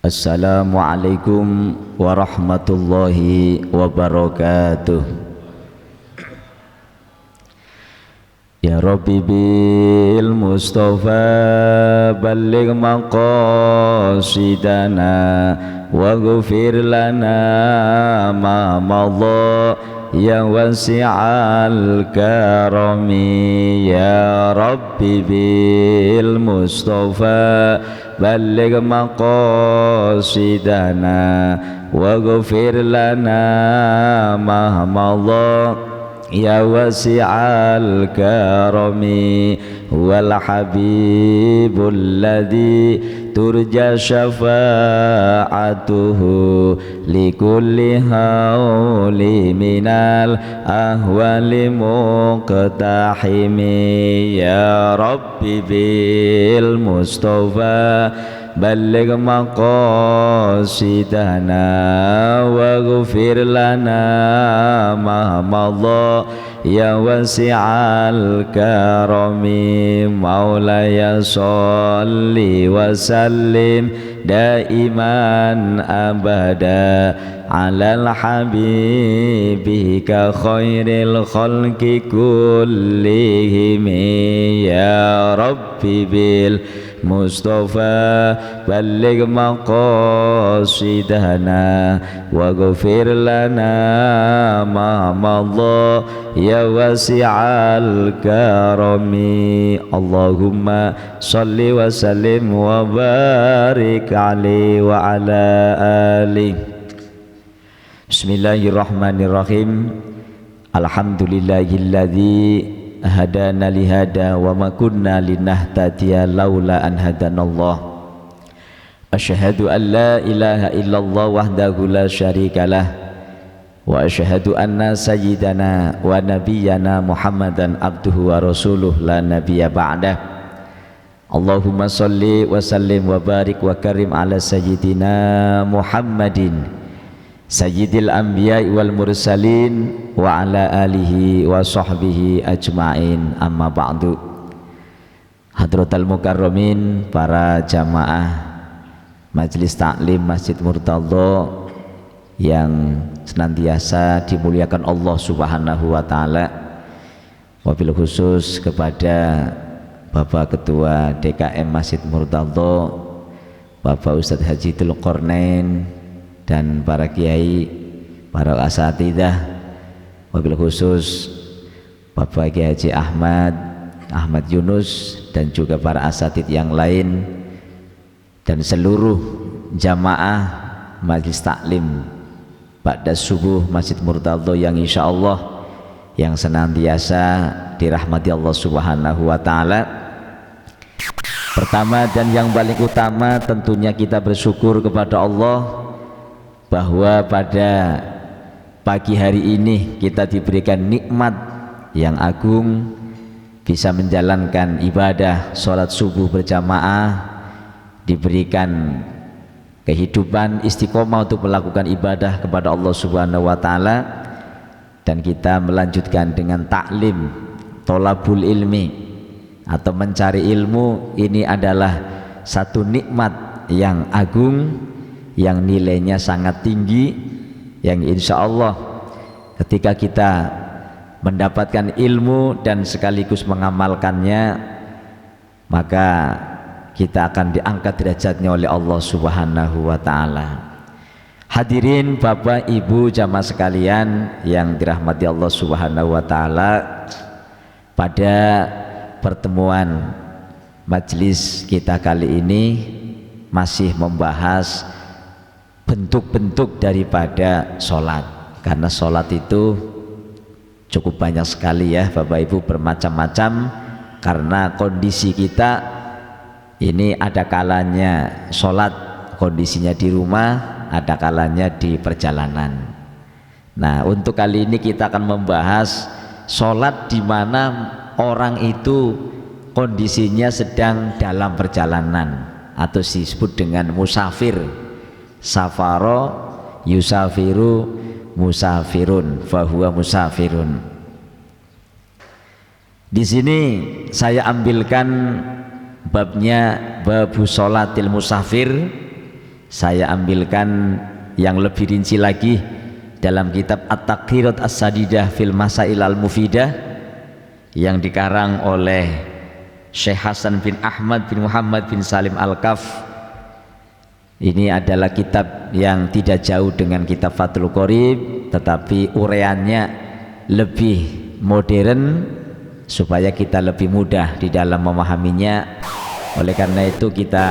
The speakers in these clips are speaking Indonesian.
Assalamualaikum warahmatullahi wabarakatuh. Ya Rabbi bil Mustafa balligh maqasidana waghfir lana ma madha ya wasi'al karami. Ya Rabbi bil Mustafa balligh maqasidana waghfir lana ma madha ya wasi'al karami. Wal habibul ladzi turja syafa'atuhu likulli hauli minal ahwali muqtahimi. Ya Rabbi bil Mustafa balligh maqasidana waghfir lana ma madha ya wasi'al karami. Maulaya sholli wa sallim daiman abada alal habibika khairil khalqi kullihim. Ya Rabbi bil Mustafa balligh maqasidana waghfir lana ma madha ya wasi'al karami. Allahumma salli wa sallim wa barik alaihi wa ala alihi. Bismillahirrahmanirrahim. Alhamdulillahilladzi hadana lihada wa ma kunna linahtadiya laula an hadanallah. Asyhadu an la ilaha illallah wahdahu la syarikalah wa asyhadu anna sayyidana wa nabiyyana Muhammadan abduhu wa rasuluh la nabiyya ba'dah. Allahumma salli wa sallim wa barik wa karim ala sayyidina Muhammadin sayyidil anbiya wal mursalin wa ala alihi wa sahbihi ajma'in. Amma ba'du. Hadratal mukarramin, para jamaah Majelis Taklim Masjid Murtadha yang senantiasa dimuliakan Allah Subhanahu wa taala. Wabil khusus kepada Bapak Ketua DKM Masjid Murtadha, Bapak Ustadz Haji Dzulqarnain, dan para kiai, para asatidzah, wabil khusus Bapak Kiai Haji Ahmad Yunus, dan juga para asatidz yang lain, dan seluruh jamaah Majelis Taklim ba'da subuh Masjid Murtadha yang insya Allah yang senantiasa dirahmati Allah Subhanahu wa taala. Pertama dan yang paling utama tentunya kita bersyukur kepada Allah bahwa pada pagi hari ini kita diberikan nikmat yang agung, bisa menjalankan ibadah sholat subuh berjamaah, diberikan kehidupan istiqomah untuk melakukan ibadah kepada Allah Subhanahu wa taala, dan kita melanjutkan dengan taklim, tolabul ilmi atau mencari ilmu. Ini adalah satu nikmat yang agung, yang nilainya sangat tinggi, yang insya Allah ketika kita mendapatkan ilmu dan sekaligus mengamalkannya, maka kita akan diangkat derajatnya oleh Allah Subhanahu wa taala. Hadirin Bapak Ibu jamaah sekalian yang dirahmati Allah Subhanahu wa taala, pada pertemuan majelis kita kali ini masih membahas bentuk-bentuk daripada sholat, karena sholat itu cukup banyak sekali ya Bapak Ibu, bermacam-macam, karena kondisi kita ini ada kalanya sholat kondisinya di rumah, ada kalanya di perjalanan. Nah, untuk kali ini kita akan membahas sholat di mana orang itu kondisinya sedang dalam perjalanan atau disebut dengan musafir. Safaro yusafiru musafirun fahuwa musafirun. Di sini saya ambilkan babnya babu sholatil musafir, saya ambilkan yang lebih rinci lagi dalam kitab At-Taqrirat As-Sadidah fil Masail Al-Mufidah yang dikarang oleh Syekh Hasan bin Ahmad bin Muhammad bin Salim Al-Kaf. Ini adalah kitab yang tidak jauh dengan kitab Fathul Qorib, tetapi uraiannya lebih modern supaya kita lebih mudah di dalam memahaminya. Oleh karena itu kita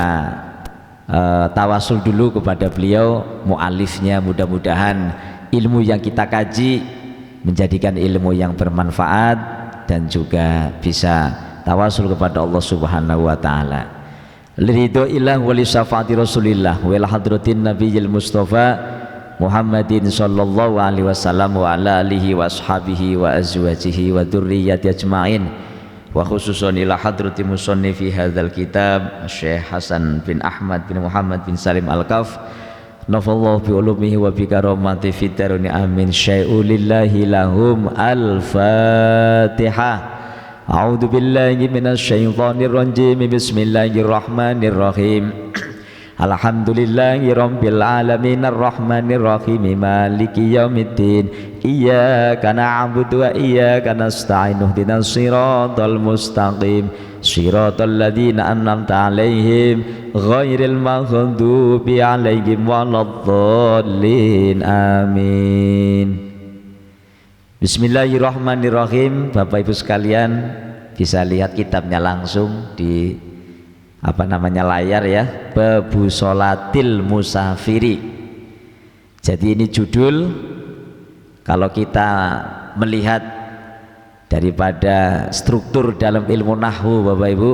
tawasul dulu kepada beliau mu'alifnya, mudah-mudahan ilmu yang kita kaji menjadikan ilmu yang bermanfaat dan juga bisa tawasul kepada Allah Subhanahu wa taala. Liridho ilah wali syafaati Rasulillah wal hadratin nabiyil mustafa Muhammadin sallallahu alaihi wasallam wa ala alihi wa ashabihi wa azwajihi wa dzurriyyati ajmain. Wa khususan ila hadrati musannifi hadzal kitab Syekh Hasan bin Ahmad bin Muhammad bin Salim Al-Kaf nafallahu bi ulumihi wa bi karamati fid daruni amin. Syai'ulillahi lahum al-Fatihah. A'udzu billahi minasy syaithanir rajim. Bismillahirrahmanirrahim. Alhamdulillahi rabbil alamin arrahmanir rahim maliki yaumiddin iyyaka na'budu wa iyyaka nasta'in ihdinas siratal mustaqim siratal ladzina an'amta 'alaihim ghairil maghdubi 'alaihim waladdallin amin. Bismillahirrahmanirrahim. Bapak Ibu sekalian bisa lihat kitabnya langsung di layar ya, Babu Sholatil Musafiri. Jadi ini judul, kalau kita melihat daripada struktur dalam ilmu nahwu Bapak Ibu,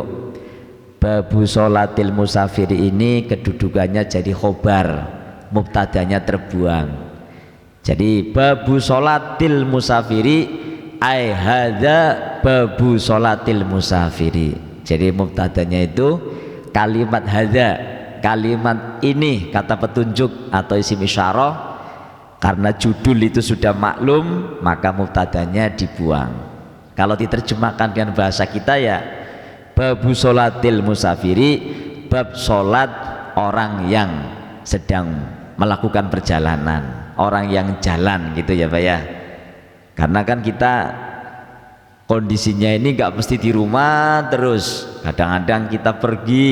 Babu Sholatil Musafiri ini kedudukannya jadi khobar, mubtadanya terbuang. Jadi Babu Sholatil Musafiri ai hadza Babu Sholatil Musafiri. Jadi mubtadanya itu kalimat hadza, kalimat ini, kata petunjuk atau isim isyarah. Karena judul itu sudah maklum, maka mubtadanya dibuang. Kalau diterjemahkan dengan bahasa kita ya Babu Sholatil Musafiri, bab sholat orang yang sedang melakukan perjalanan, orang yang jalan gitu ya Pak ya. Karena kan kita kondisinya ini nggak mesti di rumah terus, kadang-kadang kita pergi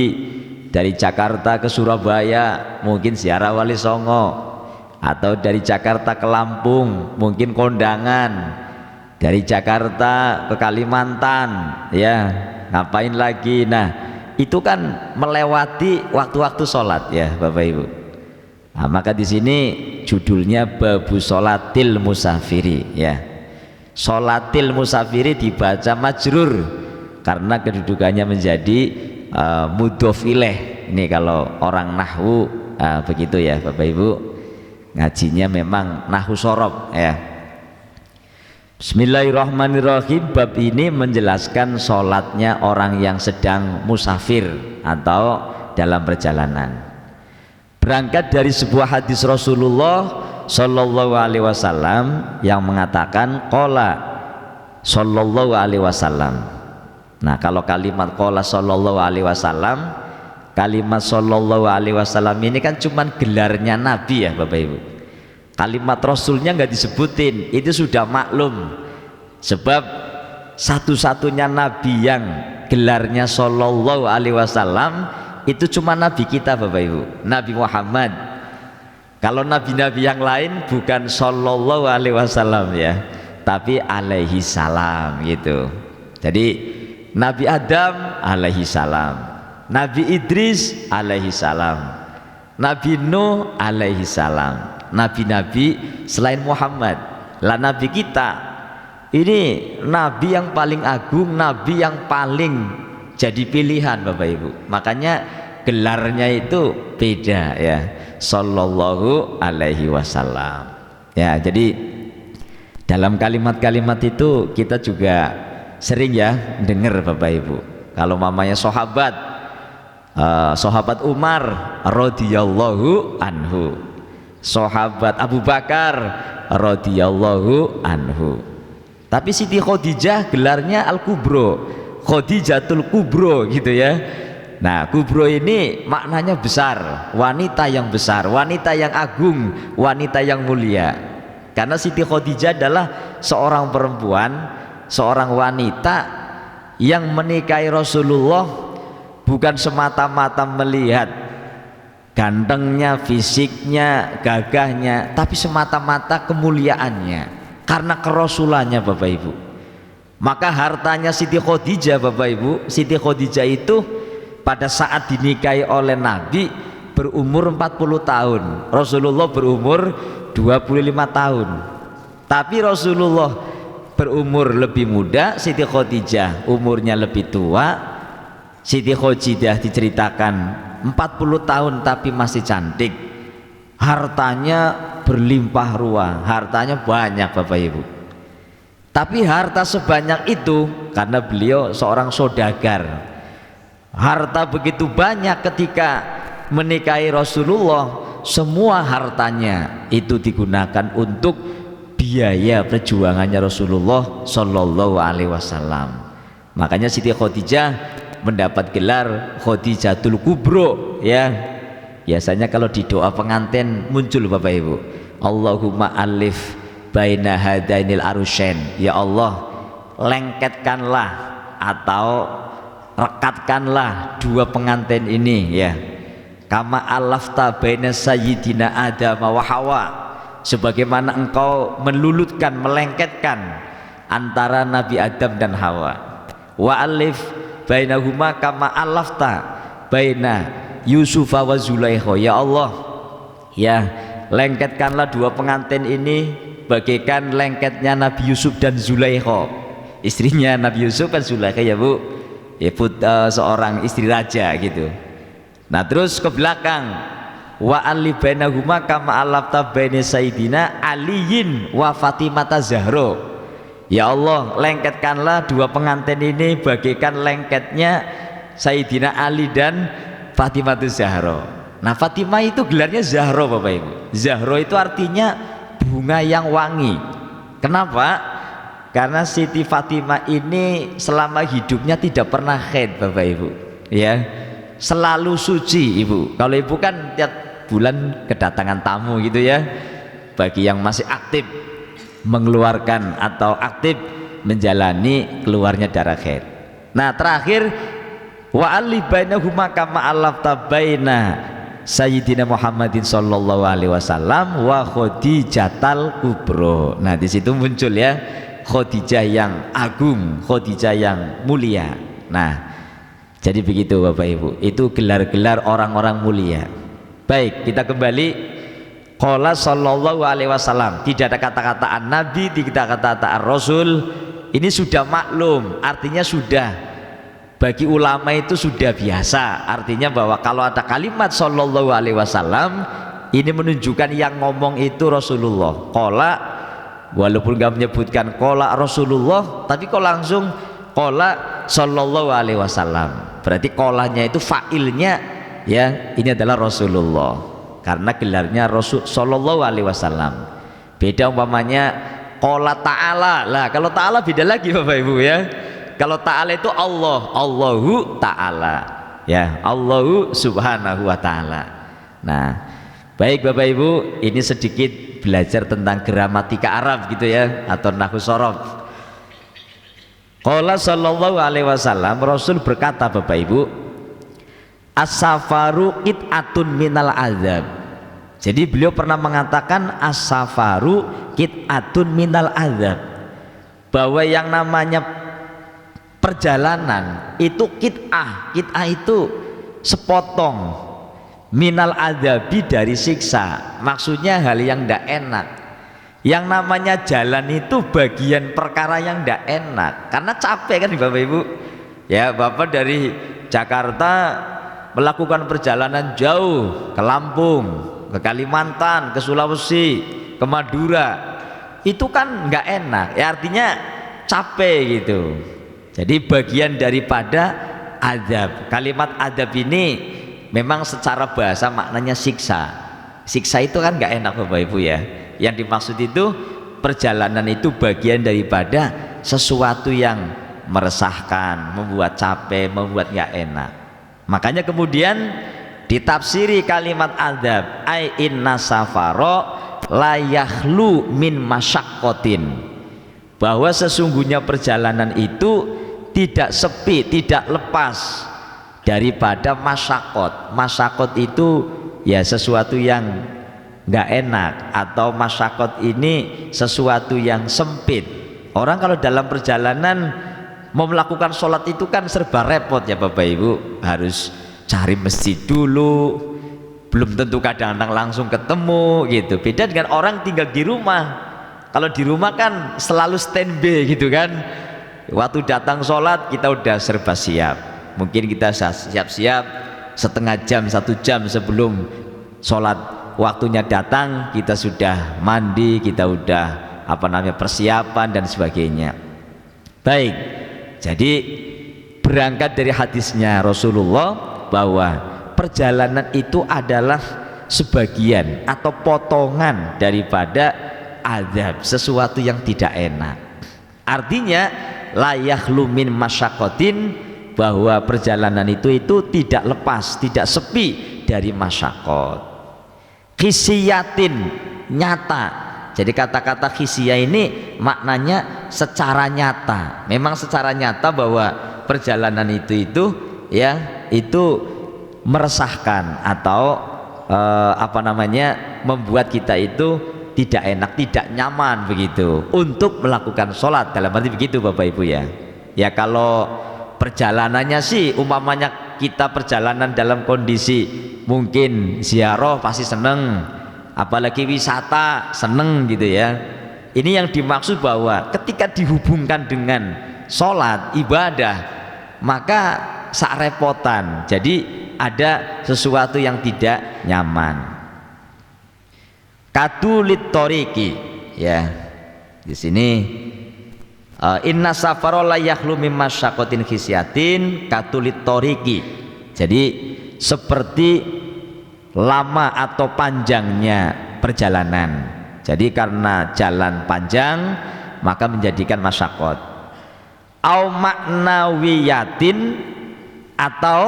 dari Jakarta ke Surabaya mungkin ziarah Wali Songo, atau dari Jakarta ke Lampung mungkin kondangan, dari Jakarta ke Kalimantan ya ngapain lagi. Nah itu kan melewati waktu-waktu sholat ya Bapak Ibu. Nah, maka di sini judulnya Babu Sholatil Musafiri ya. Sholatil Musafiri dibaca majrur karena kedudukannya menjadi mudhof ilaih. Ini kalau orang nahwu begitu ya Bapak Ibu, ngajinya memang nahwu shorof ya. Bismillahirrahmanirrahim. Bab ini menjelaskan sholatnya orang yang sedang musafir atau dalam perjalanan. Berangkat dari sebuah hadis Rasulullah Sallallahu Alaihi Wasallam yang mengatakan qala Sallallahu Alaihi Wasallam. Nah kalau kalimat qala Sallallahu Alaihi Wasallam, kalimat Sallallahu Alaihi Wasallam ini kan cuman gelarnya Nabi ya Bapak Ibu. Kalimat Rasulnya nggak disebutin, itu sudah maklum. Sebab satu-satunya Nabi yang gelarnya Sallallahu Alaihi Wasallam itu cuma Nabi kita Bapak Ibu, Nabi Muhammad. Kalau nabi-nabi yang lain bukan Sallallahu Alaihi Wasallam ya, tapi alaihi salam gitu. Jadi Nabi Adam alaihi salam, Nabi Idris alaihi salam, Nabi Nuh alaihi salam, nabi-nabi selain Muhammad. Lah Nabi kita ini Nabi yang paling agung, Nabi yang paling jadi pilihan Bapak Ibu. Makanya gelarnya itu beda ya, Sallallahu Alaihi Wasallam ya. Jadi dalam kalimat-kalimat itu kita juga sering ya dengar Bapak Ibu, kalau mamanya sahabat sahabat Umar radhiyallahu anhu, sahabat Abu Bakar radhiyallahu anhu. Tapi Siti Khadijah gelarnya Al-Kubro, Khadijatul Kubro gitu ya. Nah, kubro ini maknanya besar, wanita yang besar, wanita yang agung, wanita yang mulia. Karena Siti Khadijah adalah seorang perempuan, seorang wanita yang menikahi Rasulullah bukan semata-mata melihat gantengnya, fisiknya, gagahnya, tapi semata-mata kemuliaannya karena kerasulannya, Bapak Ibu. Maka hartanya Siti Khadijah, Bapak Ibu, Siti Khadijah itu pada saat dinikahi oleh Nabi berumur 40 tahun, Rasulullah berumur 25 tahun. Tapi Rasulullah berumur lebih muda, Siti Khadijah umurnya lebih tua. Siti Khadijah diceritakan 40 tahun tapi masih cantik, hartanya berlimpah ruah, hartanya banyak, Bapak Ibu. Tapi harta sebanyak itu karena beliau seorang saudagar, harta begitu banyak ketika menikahi Rasulullah, semua hartanya itu digunakan untuk biaya perjuangannya Rasulullah Shallallahu Alaihi Wasallam. Makanya Siti Khadijah mendapat gelar Khadijatul Kubro, ya. Biasanya kalau di doa pengantin muncul, Bapak Ibu, Allahumma alif baina hadainil arusyain, ya Allah lengketkanlah atau rekatkanlah dua pengantin ini, ya, kama alafta baina sayyidina Adam wa Hawa, sebagaimana engkau melulutkan, melengketkan antara Nabi Adam dan Hawa. Wa alif bainahuma kama alafta baina Yusufa wa Zulaikha, ya Allah, ya, lengketkanlah dua pengantin ini bagaikan lengketnya Nabi Yusuf dan Zulaikha, istrinya Nabi Yusuf kan Zulaikha, ya Bu, ya, seorang istri raja gitu. Nah terus ke belakang, wa ali bainahuma kama alafta baina sayyidina Aliyin wa Fatimata Zahra, ya Allah lengketkanlah dua pengantin ini bagaikan lengketnya Sayyidina Ali dan Fatimah Zahra. Nah Fatimah itu gelarnya Zahra, Bapak Ibu. Zahra itu artinya bunga yang wangi. Kenapa? Karena Siti Fatimah ini selama hidupnya tidak pernah haid, Bapak Ibu, ya, selalu suci, Ibu. Kalau Ibu kan tiap bulan kedatangan tamu gitu, ya. Bagi yang masih aktif mengeluarkan atau aktif menjalani keluarnya darah haid. Nah terakhir, wa ali bainahuma kama alafta baina Sayyidina Muhammadin sallallahu alaihi wasallam wa Khadijatal Kubro. Nah di situ muncul, ya, Khadijah yang agung, Khadijah yang mulia. Nah jadi begitu, Bapak Ibu, itu gelar-gelar orang-orang mulia. Baik, kita kembali. Qala sallallahu alaihi wasallam, tidak ada kata-kata an-nabi, tidak ada kata-kata ar-rasul. Ini sudah maklum, artinya sudah bagi ulama itu sudah biasa, artinya bahwa kalau ada kalimat sallallahu alaihi wasallam ini menunjukkan yang ngomong itu Rasulullah. Qala, walaupun nggak menyebutkan qala Rasulullah, tapi kok langsung qala sallallahu alaihi wasallam, berarti qolanya itu fa'ilnya, ya, ini adalah Rasulullah karena gelarnya Rasul sallallahu alaihi wasallam. Beda umpamanya qala ta'ala. Lah kalau ta'ala beda lagi, Bapak Ibu, ya. Kalau ta'ala itu Allah, Allahu ta'ala, ya, Allahu subhanahu wa ta'ala. Nah baik Bapak Ibu, ini sedikit belajar tentang gramatika Arab gitu, ya, atau nahwu shorof. Qala sallallahu alaihi wasallam, Rasul berkata, Bapak Ibu, as-safaru qit'atun minal azab. Jadi beliau pernah mengatakan as-safaru qit'atun minal azab, bahwa yang namanya perjalanan itu kit'ah, kit'ah itu sepotong minal adabi, dari siksa, maksudnya hal yang tidak enak. Yang namanya jalan itu bagian perkara yang tidak enak, karena capek kan Bapak Ibu, ya. Bapak dari Jakarta melakukan perjalanan jauh ke Lampung, ke Kalimantan, ke Sulawesi, ke Madura, itu kan nggak enak, ya, artinya capek gitu. Jadi bagian daripada azab. Kalimat azab ini memang secara bahasa maknanya siksa. Siksa itu kan nggak enak, Bapak Ibu, ya. Yang dimaksud itu perjalanan itu bagian daripada sesuatu yang meresahkan, membuat capek, membuat nggak enak. Makanya kemudian ditafsiri kalimat adzab ai inna safaro la yakhlu min masyaqqatin, bahwa sesungguhnya perjalanan itu tidak sepi, tidak lepas daripada masyaqat. Masyaqat itu ya sesuatu yang nggak enak, atau masyaqat ini sesuatu yang sempit. Orang kalau dalam perjalanan mau melakukan sholat itu kan serba repot ya Bapak Ibu, harus cari masjid dulu, belum tentu kadang-kadang langsung ketemu gitu. Beda dengan orang tinggal di rumah. Kalau di rumah kan selalu standby gitu kan, waktu datang sholat kita udah serba siap. Mungkin kita siap-siap setengah jam, 1 jam sebelum sholat waktunya datang, kita sudah mandi, kita udah persiapan dan sebagainya. Baik, jadi berangkat dari hadisnya Rasulullah bahwa perjalanan itu adalah sebagian atau potongan daripada azab, sesuatu yang tidak enak. Artinya la yakhlu min masyaqqatin, bahwa perjalanan itu tidak lepas, tidak sepi dari masyaqqat. Khisiyatin, nyata. Jadi kata-kata khisiyah ini maknanya secara nyata. Memang secara nyata bahwa perjalanan itu ya itu meresahkan atau membuat kita itu tidak enak, tidak nyaman begitu untuk melakukan sholat, dalam arti begitu Bapak Ibu ya. Ya kalau perjalanannya sih umpamanya kita perjalanan dalam kondisi mungkin ziarah pasti seneng, apalagi wisata seneng gitu ya. Ini yang dimaksud bahwa ketika dihubungkan dengan sholat ibadah maka sarepotan, jadi ada sesuatu yang tidak nyaman. Katulit toriki ya, di sini inna safara la yakhlu min masyaqqatin khisyatin katulit toriki. Jadi seperti lama atau panjangnya perjalanan. Jadi karena jalan panjang maka menjadikan masyaqqat. Au maknawiyatin, atau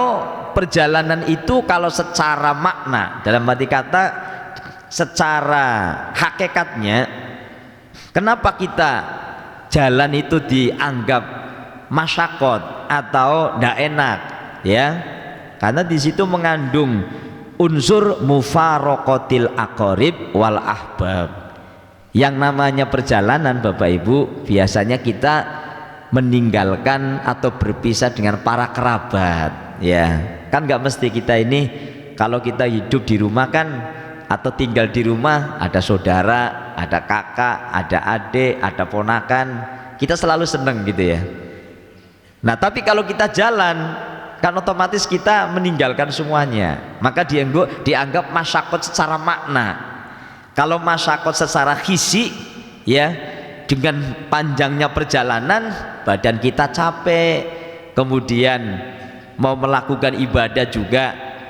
perjalanan itu kalau secara makna, dalam arti kata secara hakikatnya, kenapa kita jalan itu dianggap masyaqqat atau tidak enak ya, karena di situ mengandung unsur mufaraqatil aqarib wal ahbab. Yang namanya perjalanan Bapak Ibu, biasanya kita meninggalkan atau berpisah dengan para kerabat ya. Kan nggak mesti kita ini, kalau kita hidup di rumah kan atau tinggal di rumah, ada saudara, ada kakak, ada adik, ada ponakan, kita selalu seneng gitu ya. Nah tapi kalau kita jalan kan otomatis kita meninggalkan semuanya, maka dianggap masyaqqat secara makna. Kalau masyaqqat secara hisi ya, dengan panjangnya perjalanan badan kita capek, kemudian mau melakukan ibadah juga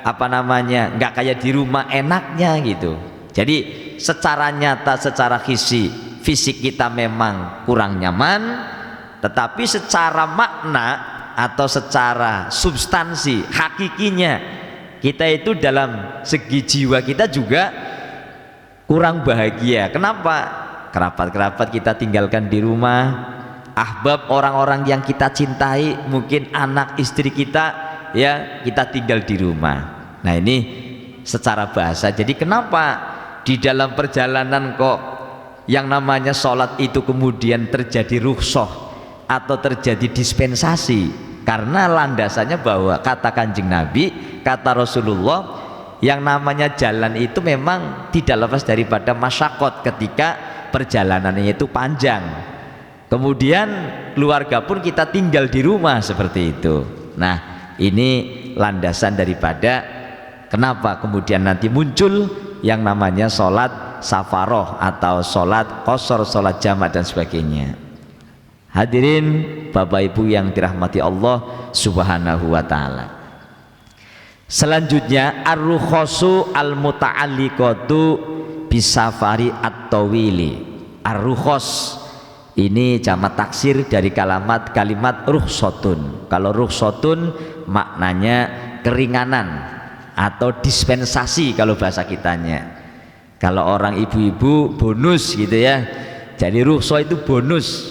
nggak kayak di rumah enaknya gitu. Jadi secara nyata, secara fisik kita memang kurang nyaman, tetapi secara makna atau secara substansi hakikinya kita itu dalam segi jiwa kita juga kurang bahagia. Kenapa? Kerabat-kerabat kita tinggalkan di rumah, ahbab orang-orang yang kita cintai, mungkin anak istri kita ya, kita tinggal di rumah. Nah ini secara bahasa. Jadi kenapa di dalam perjalanan kok yang namanya sholat itu kemudian terjadi rukhsah atau terjadi dispensasi? Karena landasannya bahwa kata Kanjeng Nabi, kata Rasulullah, yang namanya jalan itu memang tidak lepas daripada masyaqqat ketika perjalanannya itu panjang. Kemudian keluarga pun kita tinggal di rumah seperti itu. Nah ini landasan daripada kenapa kemudian nanti muncul yang namanya sholat safaroh atau sholat qasar, sholat jamak dan sebagainya. Hadirin Bapak Ibu yang dirahmati Allah Subhanahu wa ta'ala. Selanjutnya ar-rukhasu al-muta'alliqatu bisafari at-tawili. Ar-rukhas ini jamak taksir dari kalimat rukhsatun. Kalau rukhsatun maknanya keringanan atau dispensasi kalau bahasa kitanya. Kalau orang ibu-ibu bonus gitu ya, jadi rukhsah itu bonus.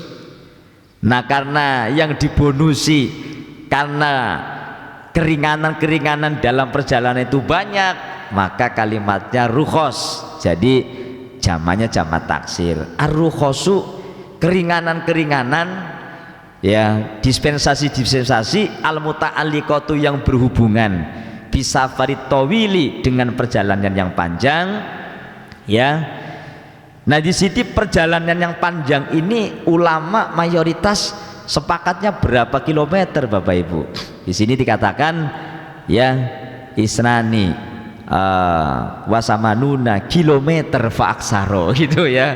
Nah karena yang dibonusi karena keringanan-keringanan dalam perjalanan itu banyak, maka kalimatnya rukhos, jadi jamannya jamak taksir. Ar-rukhosu, keringanan-keringanan ya, dispensasi-dispensasi, al-muta'alliqatu yang berhubungan bisa farid tawili dengan perjalanan yang panjang ya. Nah di sini perjalanan yang panjang ini ulama mayoritas sepakatnya berapa kilometer Bapak Ibu? Di sini dikatakan ya isnani wasamanuna kilometer faaksaro gitu ya.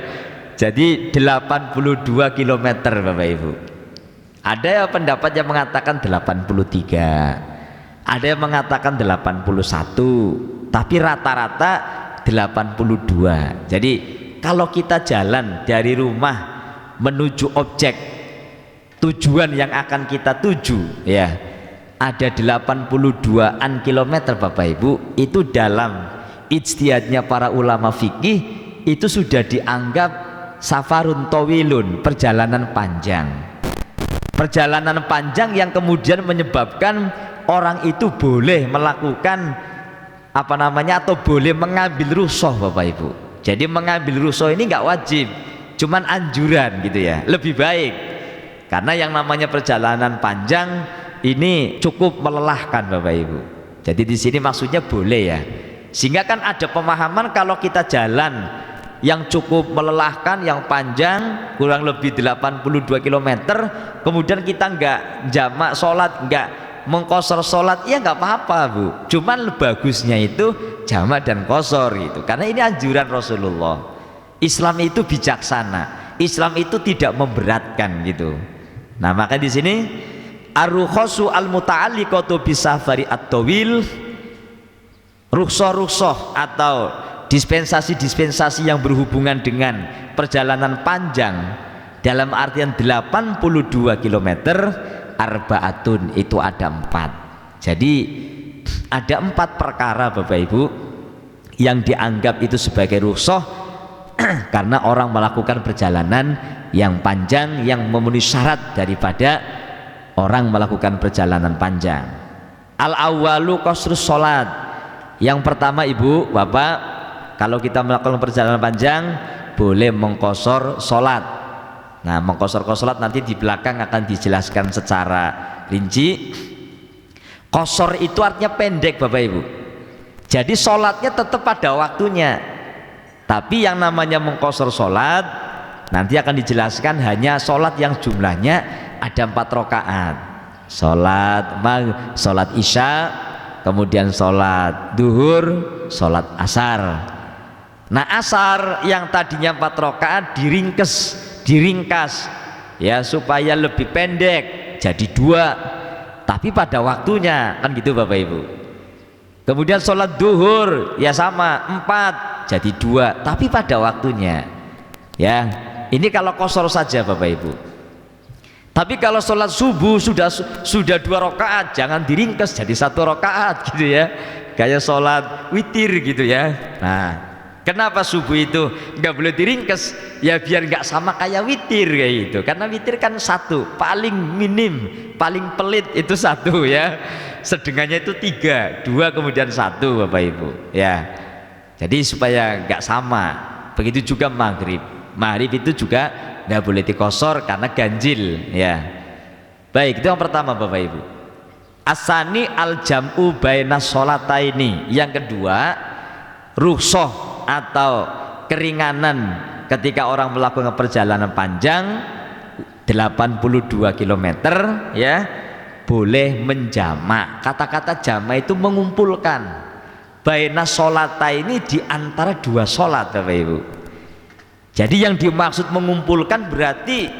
Jadi 82 kilometer Bapak Ibu. Ada pendapat yang mengatakan 83, ada yang mengatakan 81, tapi rata-rata 82. Jadi kalau kita jalan dari rumah menuju objek tujuan yang akan kita tuju ya, ada 82an kilometer Bapak Ibu, itu dalam ijtihadnya para ulama fikih itu sudah dianggap safarun tawilun, perjalanan panjang. Perjalanan panjang yang kemudian menyebabkan orang itu boleh melakukan apa namanya, atau boleh mengambil rukhsah Bapak Ibu. Jadi mengambil rukhsah ini nggak wajib, cuman anjuran gitu ya, lebih baik. Karena yang namanya perjalanan panjang ini cukup melelahkan Bapak Ibu. Jadi di sini maksudnya boleh ya. Sehingga kan ada pemahaman kalau kita jalan yang cukup melelahkan, yang panjang kurang lebih 82 km, kemudian kita nggak jamak sholat, nggak mengqashar sholat, ya nggak apa-apa Bu. Cuman bagusnya itu jamak dan qashar gitu. Karena ini anjuran Rasulullah. Islam itu bijaksana. Islam itu tidak memberatkan gitu. Nah maka di sini ar-rukhasu al-muta'alliqatu bisafari at-tawil, rukhsah-rukhsah atau dispensasi-dispensasi yang berhubungan dengan perjalanan panjang dalam artian 82 km, arbaatun itu ada 4. Jadi ada 4 perkara Bapak Ibu yang dianggap itu sebagai rukhsah karena orang melakukan perjalanan yang panjang yang memenuhi syarat daripada orang melakukan perjalanan panjang. Al-awwalu qasrus sholat. Yang pertama Ibu Bapak, kalau kita melakukan perjalanan panjang boleh mengqashar sholat. Nah mengqashar sholat nanti di belakang akan dijelaskan secara rinci. Qashar itu artinya pendek Bapak Ibu, jadi sholatnya tetap pada waktunya, tapi yang namanya mengqashar sholat nanti akan dijelaskan hanya sholat yang jumlahnya ada 4 rakaat. Sholat isya, kemudian sholat duhur, sholat asar. Nah asar yang tadinya 4 rakaat diringkas ya supaya lebih pendek jadi 2, tapi pada waktunya kan gitu Bapak Ibu. Kemudian sholat duhur ya sama 4 jadi 2, tapi pada waktunya ya. Ini kalau qashar saja Bapak Ibu. Tapi kalau sholat subuh sudah 2 rakaat, jangan diringkas jadi 1 rakaat gitu ya, kayak sholat witir gitu ya. Nah kenapa subuh itu nggak boleh diringkas? Ya biar nggak sama kayak witir kayak gitu. Karena witir kan 1, paling minim, paling pelit itu 1 ya. Sedengannya itu 3, 2 kemudian 1 Bapak Ibu ya. Jadi supaya nggak sama. Begitu juga maghrib. Maghrib itu juga nggak boleh dikosor karena ganjil ya. Baik, itu yang pertama Bapak Ibu. Asani al-jam'u baina sholataini. Yang kedua, rukhsah atau keringanan ketika orang melakukan perjalanan panjang 82 km ya, boleh menjamak. Kata-kata jamak itu mengumpulkan baina sholataini, di antara 2 sholat Bapak Ibu. Jadi yang dimaksud mengumpulkan berarti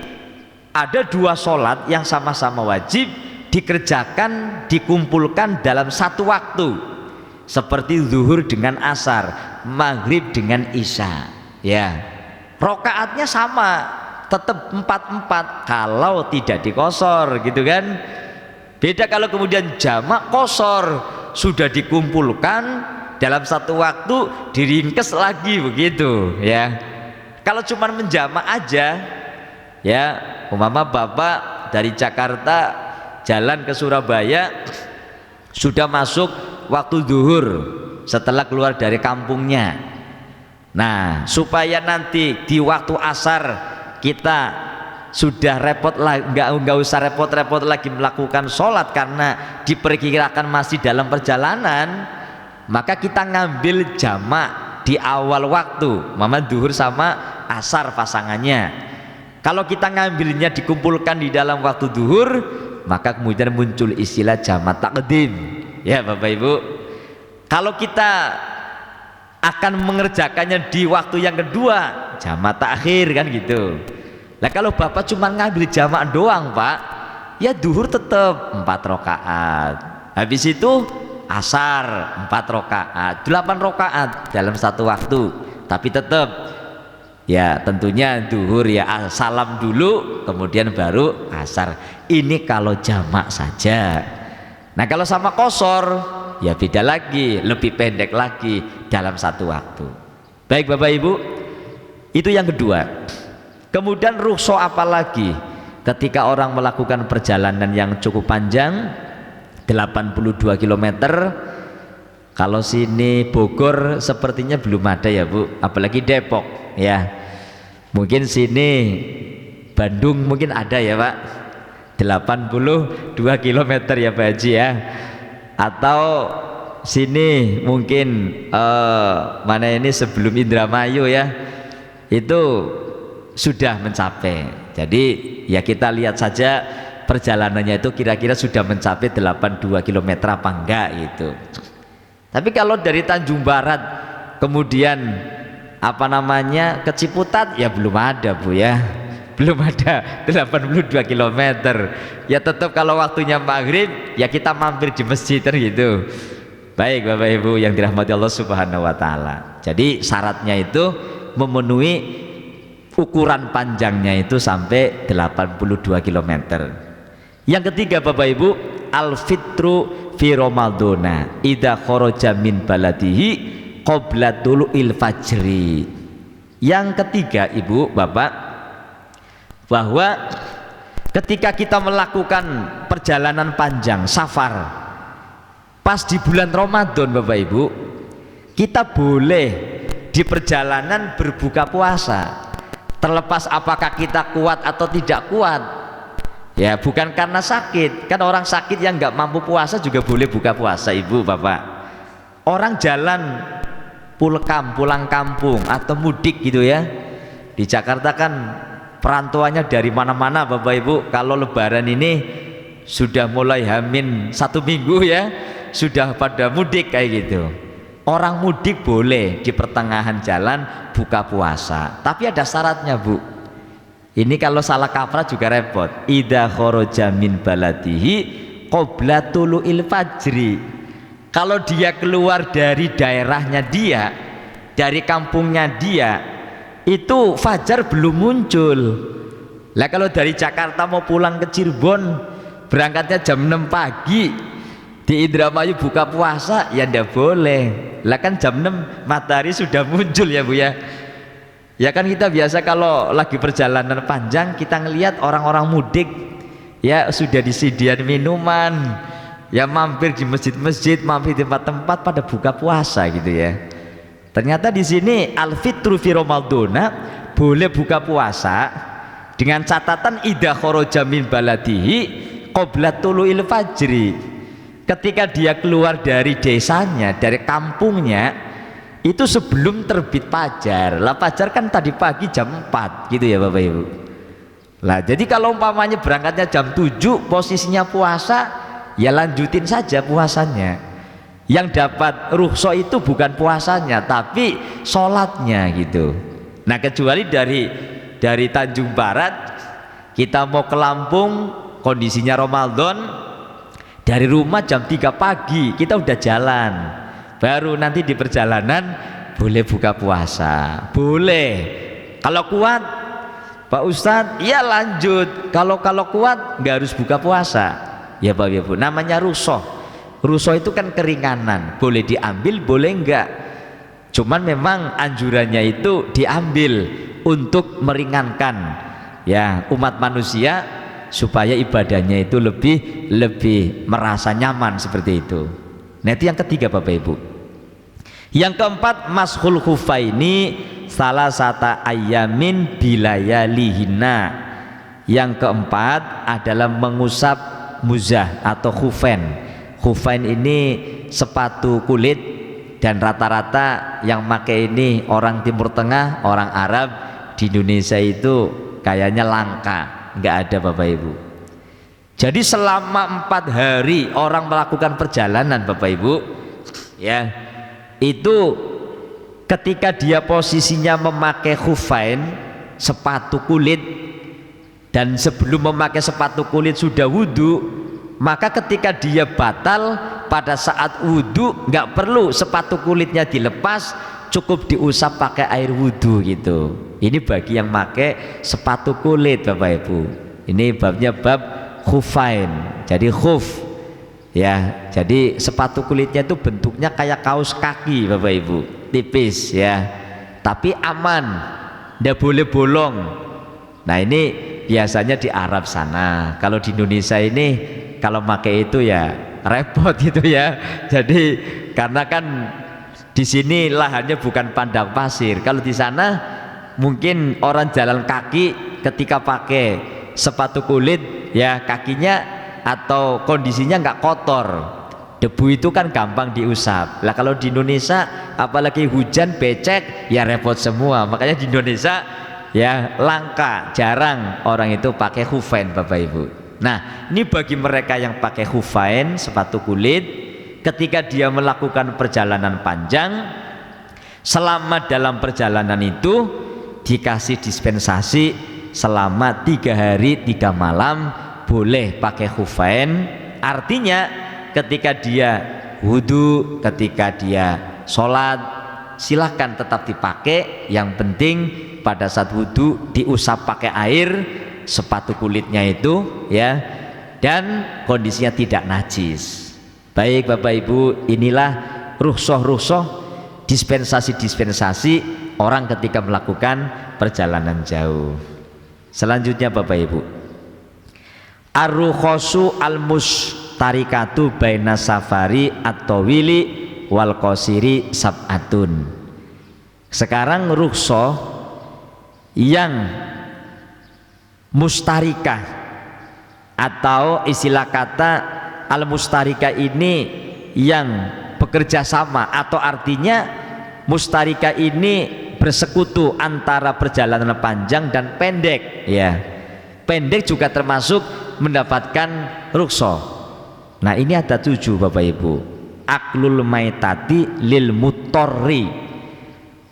ada 2 sholat yang sama-sama wajib dikerjakan, dikumpulkan dalam 1 waktu, seperti zuhur dengan asar, maghrib dengan isya ya. Rokaatnya sama, tetap 4-4 kalau tidak dikosor gitu kan. Beda kalau kemudian jamak qashar, sudah dikumpulkan dalam satu waktu diringkes lagi begitu ya. Kalau cuma menjamak aja ya, umpama bapak dari Jakarta jalan ke Surabaya sudah masuk waktu zuhur setelah keluar dari kampungnya. Nah, supaya nanti di waktu asar kita sudah repot lagi, nggak usah repot-repot lagi melakukan sholat karena diperkirakan masih dalam perjalanan, maka kita ngambil jamak di awal waktu, mama duhur sama asar pasangannya. Kalau kita ngambilnya dikumpulkan di dalam waktu duhur, maka kemudian muncul istilah jamak takdim ya Bapak Ibu. Kalau kita akan mengerjakannya di waktu yang kedua, jamak takhir kan gitu. Lah kalau bapak cuma ngambil jamak doang pak, ya duhur tetap 4 rakaat, habis itu asar 4 rakaat, 8 rakaat dalam satu waktu. Tapi tetap ya tentunya duhur ya salam dulu kemudian baru asar. Ini kalau jamak saja. Nah kalau sama qashar ya beda lagi, lebih pendek lagi dalam satu waktu. Baik Bapak Ibu, itu yang kedua. Kemudian rukhsah apa lagi ketika orang melakukan perjalanan yang cukup panjang 82 km. Kalau sini Bogor sepertinya belum ada ya Bu, apalagi Depok ya. Mungkin sini Bandung mungkin ada ya Pak, 82 km ya Pak Haji ya. Atau sini mungkin mana ini sebelum Indramayu ya, itu sudah mencapai. Jadi ya kita lihat saja perjalanannya itu kira-kira sudah mencapai 82 km apa enggak gitu. Tapi kalau dari Tanjung Barat kemudian apa namanya ke Ciputat ya belum ada Bu ya, belum ada 82 km. Ya tetap kalau waktunya maghrib ya kita mampir di masjid gitu. Baik Bapak Ibu yang dirahmati Allah Subhanahu wa taala. Jadi syaratnya itu memenuhi ukuran panjangnya itu sampai 82 km. Yang ketiga Bapak Ibu, al-fitru fi ramadhana idza kharaja min baladihi qabla tulu'il fajri. Yang ketiga Ibu Bapak, bahwa ketika kita melakukan perjalanan panjang safar pas di bulan Ramadan Bapak Ibu, kita boleh di perjalanan berbuka puasa, terlepas apakah kita kuat atau tidak kuat ya, bukan karena sakit. Kan orang sakit yang nggak mampu puasa juga boleh buka puasa Ibu Bapak. Orang jalan pulang kampung atau mudik gitu ya, di Jakarta kan perantauannya dari mana-mana Bapak Ibu. Kalau lebaran ini sudah mulai hamin 1 minggu ya, sudah pada mudik kayak gitu. Orang mudik boleh di pertengahan jalan buka puasa, tapi ada syaratnya Bu. Ini kalau salah kaprah juga repot. Idza kharaja min baladihi qabla tulu'il fajri. Kalau dia keluar dari daerahnya dia, dari kampungnya dia, itu fajar belum muncul. Lah kalau dari Jakarta mau pulang ke Cirebon, berangkatnya jam 6 pagi, di Indramayu buka puasa ya ndak boleh. Lah kan jam 6 matahari sudah muncul ya Bu ya. Ya kan kita biasa kalau lagi perjalanan panjang kita ngelihat orang-orang mudik ya sudah disediakan minuman, ya mampir di masjid-masjid, mampir di tempat-tempat pada buka puasa gitu ya. Ternyata di sini al-fitru fi ramadhana boleh buka puasa dengan catatan idza kharaja min baladihi qabla tulu'il fajri. Ketika dia keluar dari desanya, dari kampungnya, itu sebelum terbit fajar. Lah fajar kan tadi pagi jam 4 gitu ya Bapak Ibu. Lah jadi kalau umpamanya berangkatnya jam 7 posisinya puasa, ya lanjutin saja puasanya. Yang dapat rukhsah itu bukan puasanya tapi sholatnya gitu. Nah kecuali dari Tanjung Barat kita mau ke Lampung, kondisinya Ramadan, dari rumah jam 3 pagi kita udah jalan, baru nanti di perjalanan boleh buka puasa. Boleh kalau kuat Pak Ustadz ya lanjut, kalau kuat nggak harus buka puasa ya Pak Ibu. Namanya rukhsah. Rukhsah itu kan keringanan, boleh diambil boleh enggak, cuman memang anjurannya itu diambil untuk meringankan ya umat manusia supaya ibadahnya itu lebih merasa nyaman seperti itu. Nah itu yang ketiga Bapak Ibu. Yang keempat, mashul khufaini salasata ayamin bilayalihina. Yang keempat adalah mengusap muzah atau khufain. Khufain ini sepatu kulit, dan rata-rata yang pakai ini orang Timur Tengah, orang Arab. Di Indonesia itu kayaknya langka, nggak ada Bapak Ibu. Jadi selama 4 hari orang melakukan perjalanan Bapak Ibu ya, itu ketika dia posisinya memakai khufain, sepatu kulit, dan sebelum memakai sepatu kulit sudah wudhu, maka ketika dia batal pada saat wudhu nggak perlu sepatu kulitnya dilepas, cukup diusap pakai air wudhu gitu. Ini bagi yang pakai sepatu kulit Bapak Ibu. Ini babnya bab khufain. Jadi khuf ya, jadi sepatu kulitnya itu bentuknya kayak kaos kaki Bapak Ibu, tipis ya, tapi aman, ndak boleh bolong. Nah ini biasanya di Arab sana. Kalau di Indonesia ini kalau pakai itu ya repot gitu ya. Jadi karena kan di sini lahannya bukan padang pasir. Kalau di sana mungkin orang jalan kaki ketika pakai sepatu kulit ya, kakinya atau kondisinya nggak kotor, debu itu kan gampang diusap. Lah kalau di Indonesia apalagi hujan becek ya repot semua. Makanya di Indonesia ya langka, jarang orang itu pakai khufain Bapak Ibu. Nah ini bagi mereka yang pakai khufain sepatu kulit, ketika dia melakukan perjalanan panjang, selama dalam perjalanan itu dikasih dispensasi selama 3 hari 3 malam boleh pakai khufain. Artinya ketika dia wudhu, ketika dia sholat, silahkan tetap dipakai. Yang penting pada saat wudhu diusap pakai air sepatu kulitnya itu ya, dan kondisinya tidak najis. Baik Bapak Ibu, inilah rukhsah-rukhsah, dispensasi-dispensasi orang ketika melakukan perjalanan jauh. Selanjutnya Bapak Ibu, ar-rukhasu al-mustarikatu baina safari at-tawili wal qasiri sab'atun. Sekarang rukhsah yang mustarikah, atau istilah kata al-mustarikah ini yang bekerja sama, atau artinya mustarikah ini bersekutu antara perjalanan panjang dan pendek ya. Pendek juga termasuk mendapatkan rukhsah. Nah ini ada 7 Bapak Ibu. Aklul maitati lil mutorri,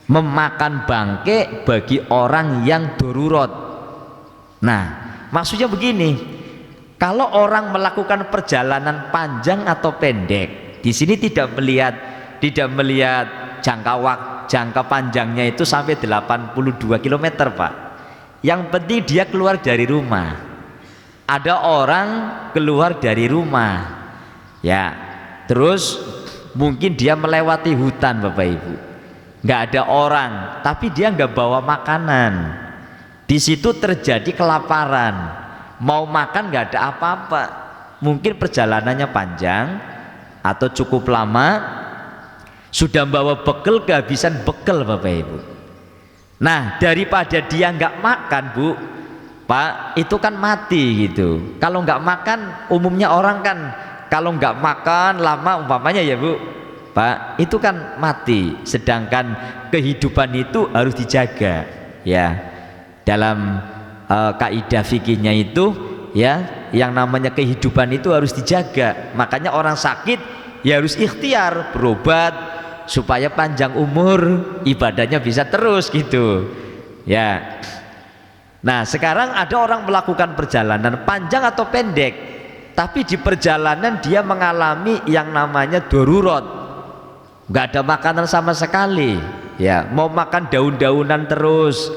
memakan bangke bagi orang yang darurat. Nah maksudnya begini, kalau orang melakukan perjalanan panjang atau pendek, di sini tidak melihat jangka panjangnya itu sampai 82 km Pak. Yang penting dia keluar dari rumah. Ada orang keluar dari rumah ya, terus mungkin dia melewati hutan Bapak Ibu, nggak ada orang, tapi dia nggak bawa makanan. Di situ terjadi kelaparan, mau makan nggak ada apa-apa. Mungkin perjalanannya panjang atau cukup lama, sudah bawa bekal kehabisan bekal Bapak Ibu. Nah daripada dia nggak makan Bu, Pak, itu kan mati gitu. Kalau nggak makan, umumnya orang kan kalau nggak makan lama umpamanya ya Bu, Pak, itu kan mati. Sedangkan kehidupan itu harus dijaga ya. Dalam kaidah fikihnya itu ya, yang namanya kehidupan itu harus dijaga. Makanya orang sakit ya harus ikhtiar berobat supaya panjang umur, ibadahnya bisa terus gitu ya. Nah sekarang ada orang melakukan perjalanan panjang atau pendek, tapi di perjalanan dia mengalami yang namanya darurat, nggak ada makanan sama sekali ya, mau makan daun-daunan terus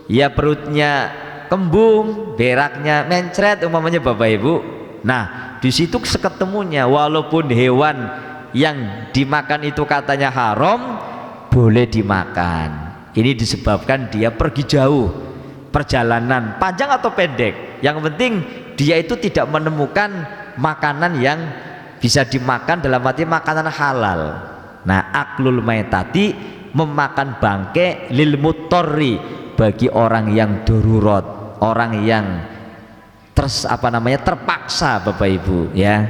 ya, perutnya kembung, beraknya mencret umpamanya Bapak Ibu. Nah di situ seketemunya, walaupun hewan yang dimakan itu katanya haram boleh dimakan. Ini disebabkan dia pergi jauh, perjalanan panjang atau pendek, yang penting dia itu tidak menemukan makanan yang bisa dimakan, dalam arti makanan halal. Nah, aklul maitati, memakan bangke, lil mutorri, bagi orang yang darurat, orang yang terpaksa, Bapak Ibu ya.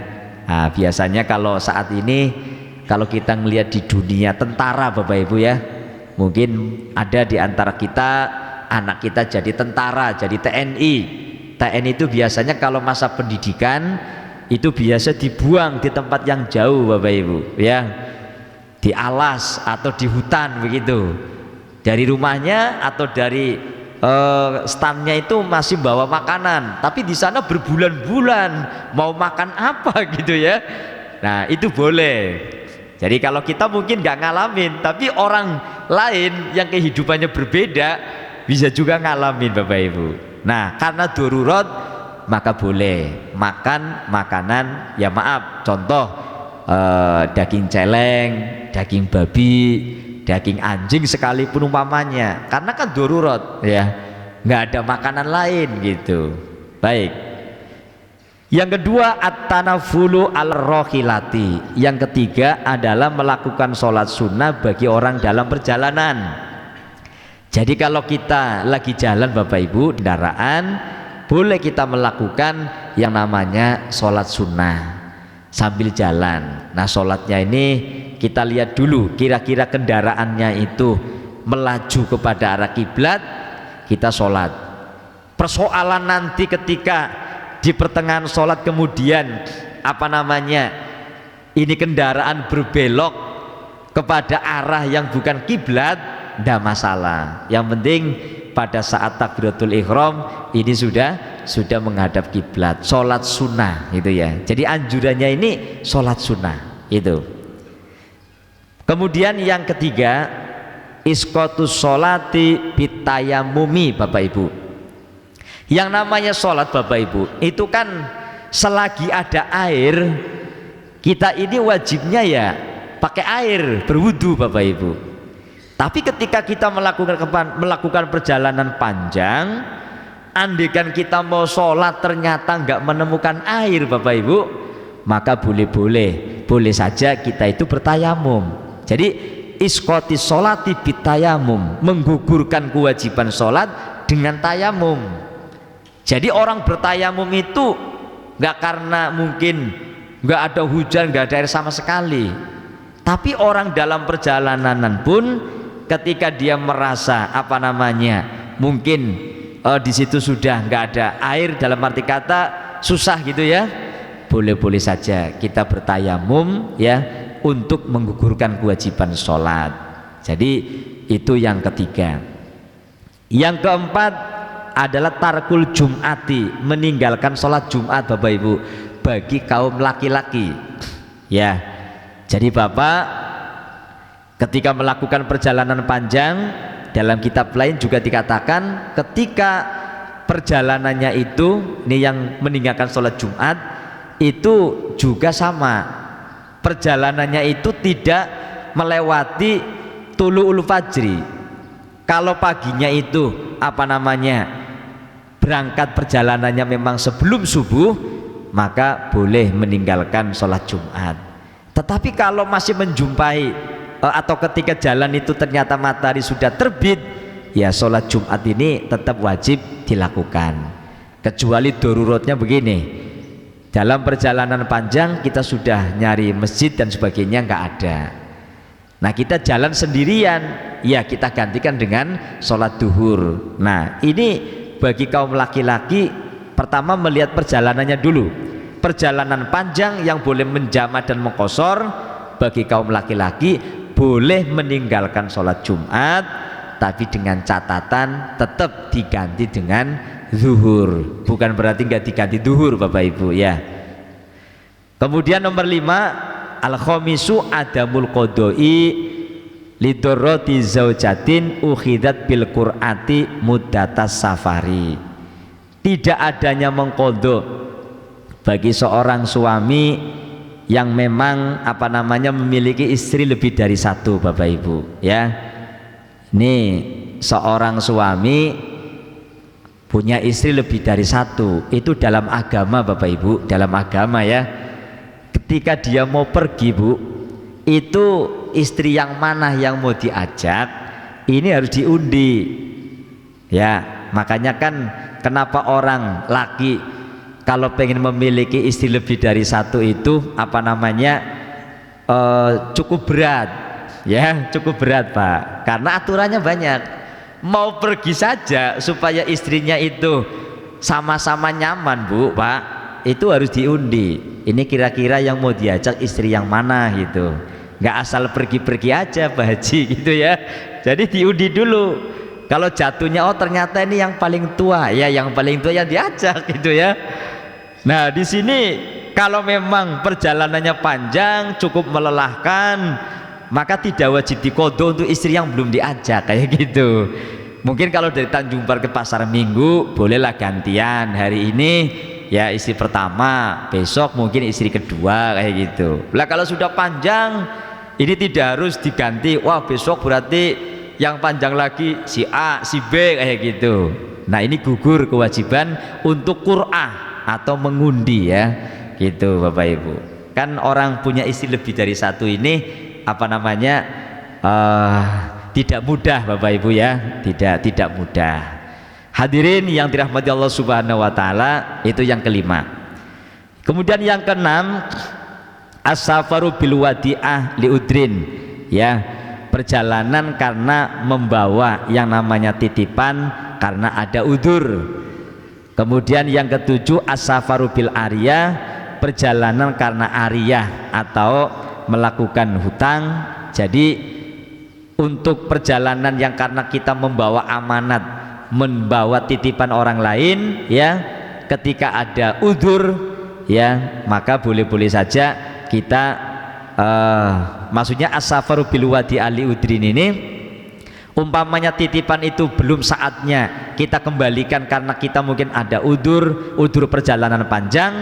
Nah, biasanya kalau saat ini kalau kita ngelihat di dunia tentara, Bapak Ibu ya, mungkin ada di antara kita anak kita jadi tentara, jadi TNI. TNI itu biasanya kalau masa pendidikan itu biasa dibuang di tempat yang jauh, Bapak Ibu ya, di alas atau di hutan begitu. Dari rumahnya atau dari standnya itu masih bawa makanan, tapi di sana berbulan-bulan mau makan apa gitu ya. Nah, itu boleh. Jadi kalau kita mungkin nggak ngalamin, tapi orang lain yang kehidupannya berbeda bisa juga ngalamin, Bapak Ibu. Nah, karena darurat maka boleh makan makanan, ya maaf, contoh daging celeng, daging babi, daging anjing sekalipun umpamanya, karena kan darurat ya, nggak ada makanan lain gitu. Baik. Yang kedua, at-tanafulu al-rohilati. Yang ketiga adalah melakukan sholat sunnah bagi orang dalam perjalanan. Jadi kalau kita lagi jalan, Bapak Ibu, kendaraan, boleh kita melakukan yang namanya sholat sunnah sambil jalan. Nah, sholatnya ini kita lihat dulu, kira-kira kendaraannya itu melaju kepada arah kiblat, kita sholat. Persoalan nanti ketika di pertengahan sholat kemudian ini kendaraan berbelok kepada arah yang bukan kiblat, tidak masalah. Yang penting pada saat takbiratul ihram ini sudah menghadap kiblat, sholat sunnah gitu ya. Jadi anjurannya ini sholat sunnah itu. Kemudian yang ketiga, isqatus sholati bitayamumi, Bapak Ibu. Yang namanya sholat, Bapak Ibu, itu kan selagi ada air, kita ini wajibnya ya pakai air, berwudu, Bapak Ibu. Tapi ketika kita melakukan perjalanan panjang, andaikan kita mau sholat ternyata nggak menemukan air, Bapak Ibu, maka boleh saja kita itu bertayamum. Jadi isqatis sholati bitayamum, menggugurkan kewajiban sholat dengan tayamum. Jadi orang bertayamum itu nggak karena mungkin nggak ada hujan, nggak ada air sama sekali. Tapi orang dalam perjalanan pun ketika dia merasa mungkin di situ sudah nggak ada air, dalam arti kata susah gitu ya, boleh saja kita bertayamum ya untuk menggugurkan kewajiban sholat. Jadi itu yang ketiga. Yang keempat adalah tarkul jum'ati, meninggalkan sholat Jumat, Bapak Ibu, bagi kaum laki-laki ya. Jadi Bapak ketika melakukan perjalanan panjang, dalam kitab lain juga dikatakan ketika perjalanannya itu, ini yang meninggalkan sholat Jumat itu juga sama, perjalanannya itu tidak melewati tulu'ul fajri. Kalau paginya itu berangkat perjalanannya memang sebelum subuh, maka boleh meninggalkan sholat Jumat. Tetapi kalau masih menjumpai atau ketika jalan itu ternyata matahari sudah terbit, ya sholat Jumat ini tetap wajib dilakukan. Kecuali daruratnya begini, dalam perjalanan panjang kita sudah nyari masjid dan sebagainya nggak ada, nah kita jalan sendirian, ya kita gantikan dengan sholat duhur. Nah ini bagi kaum laki-laki, pertama melihat perjalanannya dulu. Perjalanan panjang yang boleh menjama dan mengqosor, bagi kaum laki-laki boleh meninggalkan sholat Jumat, tapi dengan catatan tetap diganti dengan zuhur. Bukan berarti nggak diganti duhur, Bapak Ibu ya. Kemudian nomor 5, al-khamisu adamul qodoi lidoroti zaujatin ukhidat bil qur'ati muddatas safari. Tidak adanya mengkodok bagi seorang suami yang memang memiliki istri lebih dari satu, Bapak Ibu ya. Ini seorang suami punya istri lebih dari satu, itu dalam agama Bapak Ibu, dalam agama ya. Ketika dia mau pergi Bu, itu istri yang mana yang mau diajak, ini harus diundi ya. Makanya kan kenapa orang laki kalau pengen memiliki istri lebih dari satu itu cukup berat ya, cukup berat Pak, karena aturannya banyak. Mau pergi saja supaya istrinya itu sama-sama nyaman Bu Pak, itu harus diundi. Ini kira-kira yang mau diajak istri yang mana gitu, nggak asal pergi-pergi aja Pak Haji gitu ya. Jadi diundi dulu. Kalau jatuhnya oh ternyata ini yang paling tua ya, yang paling tua yang diajak gitu ya. Nah di sini kalau memang perjalanannya panjang cukup melelahkan, maka tidak wajib diqodho untuk istri yang belum diajak kayak gitu. Mungkin kalau dari Tanjung Priok ke Pasar Minggu bolehlah gantian, hari ini ya istri pertama, besok mungkin istri kedua kayak gitu. Lah kalau sudah panjang ini tidak harus diganti, wah besok berarti yang panjang lagi si A, si B kayak gitu. Nah ini gugur kewajiban untuk qur'ah atau mengundi ya gitu Bapak Ibu. Kan orang punya istri lebih dari satu ini tidak mudah Bapak Ibu ya, tidak mudah. Hadirin yang dirahmati Allah Subhanahu wa taala, itu yang kelima. Kemudian yang keenam, as-safaru bil wadi'ah liudrin ya, perjalanan karena membawa yang namanya titipan karena ada udzur. Kemudian yang ketujuh, as-safaru bil ariyah, perjalanan karena ariyah atau melakukan hutang. Jadi untuk perjalanan yang karena kita membawa amanat, membawa titipan orang lain ya, ketika ada udzur ya, maka boleh-boleh saja kita maksudnya as-safaru bil wadi ali udrin ini, umpamanya titipan itu belum saatnya kita kembalikan karena kita mungkin ada udzur perjalanan panjang,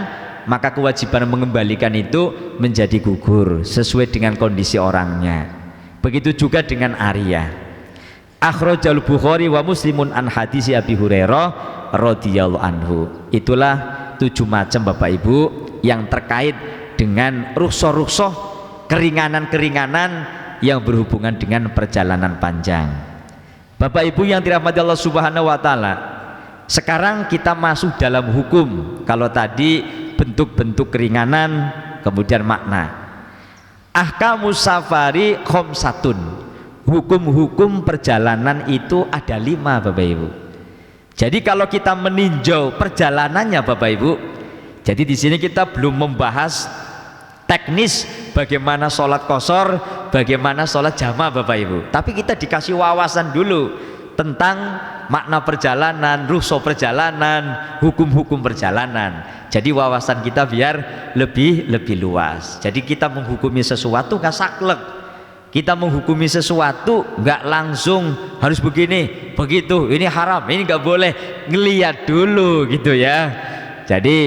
maka kewajiban mengembalikan itu menjadi gugur sesuai dengan kondisi orangnya. Begitu juga dengan ariyah. Akhrajal Bukhari wa Muslimun an hadisi Abi Hurairah radhiyallahu anhu. Itulah 7 macam Bapak Ibu yang terkait dengan rukhsah-rukhsah, keringanan-keringanan yang berhubungan dengan perjalanan panjang. Bapak Ibu yang dirahmati Allah Subhanahu wa taala, sekarang kita masuk dalam hukum. Kalau tadi bentuk-bentuk keringanan, kemudian makna. Ahkamus safari khamsatun. Hukum-hukum perjalanan itu ada 5 Bapak Ibu. Jadi kalau kita meninjau perjalanannya Bapak Ibu, jadi di sini kita belum membahas teknis bagaimana sholat qashar, bagaimana sholat jamaah Bapak Ibu, tapi kita dikasih wawasan dulu tentang makna perjalanan, rukhsah perjalanan, hukum-hukum perjalanan. Jadi wawasan kita biar lebih luas. Jadi kita menghukumi sesuatu nggak saklek, kita menghukumi sesuatu nggak langsung harus begini begitu, ini haram, ini nggak boleh, ngeliat dulu gitu ya. Jadi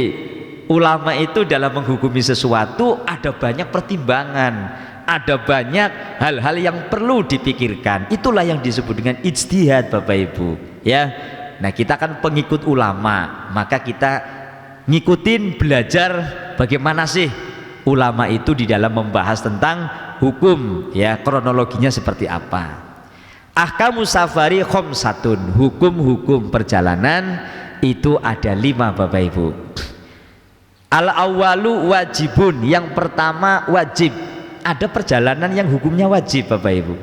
ulama itu dalam menghukumi sesuatu ada banyak pertimbangan, ada banyak hal-hal yang perlu dipikirkan. Itulah yang disebut dengan ijtihad Bapak Ibu ya. Nah kita kan pengikut ulama, maka kita ngikutin, belajar bagaimana sih ulama itu di dalam membahas tentang hukum ya, kronologinya seperti apa. Ahkamus safari khamsatun, hukum-hukum perjalanan itu ada 5 Bapak Ibu. Al-awwalu wajibun, yang pertama wajib. Ada perjalanan yang hukumnya wajib Bapak Ibu.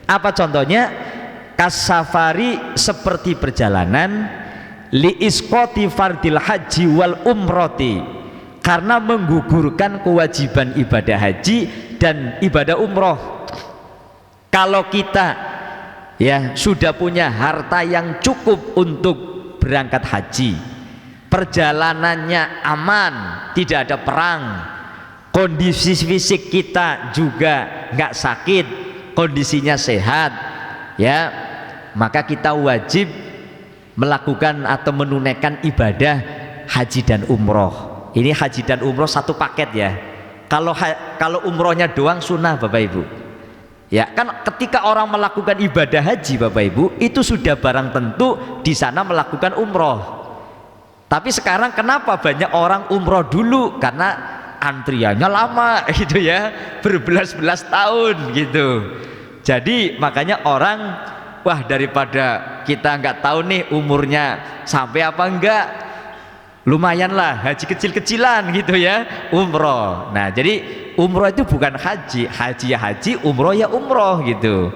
Apa contohnya? Kasafari, seperti perjalanan li isqati fardil haji wal umroti, karena menggugurkan kewajiban ibadah haji dan ibadah umroh. Kalau kita ya sudah punya harta yang cukup untuk berangkat haji, perjalanannya aman, tidak ada perang, kondisi fisik kita juga nggak sakit, kondisinya sehat ya, maka kita wajib melakukan atau menunaikan ibadah haji dan umroh. Ini haji dan umroh satu paket ya. Kalau umrohnya doang sunnah Bapak Ibu. Ya kan ketika orang melakukan ibadah haji Bapak Ibu itu sudah barang tentu di sana melakukan umroh. Tapi sekarang kenapa banyak orang umroh dulu? Karena antriannya lama gitu ya, berbelas-belas tahun gitu. Jadi makanya orang, wah daripada kita nggak tahu nih umurnya sampai apa enggak, lumayanlah haji kecil-kecilan gitu ya, umroh. Nah jadi umroh itu bukan haji, haji ya haji, umroh ya umroh gitu.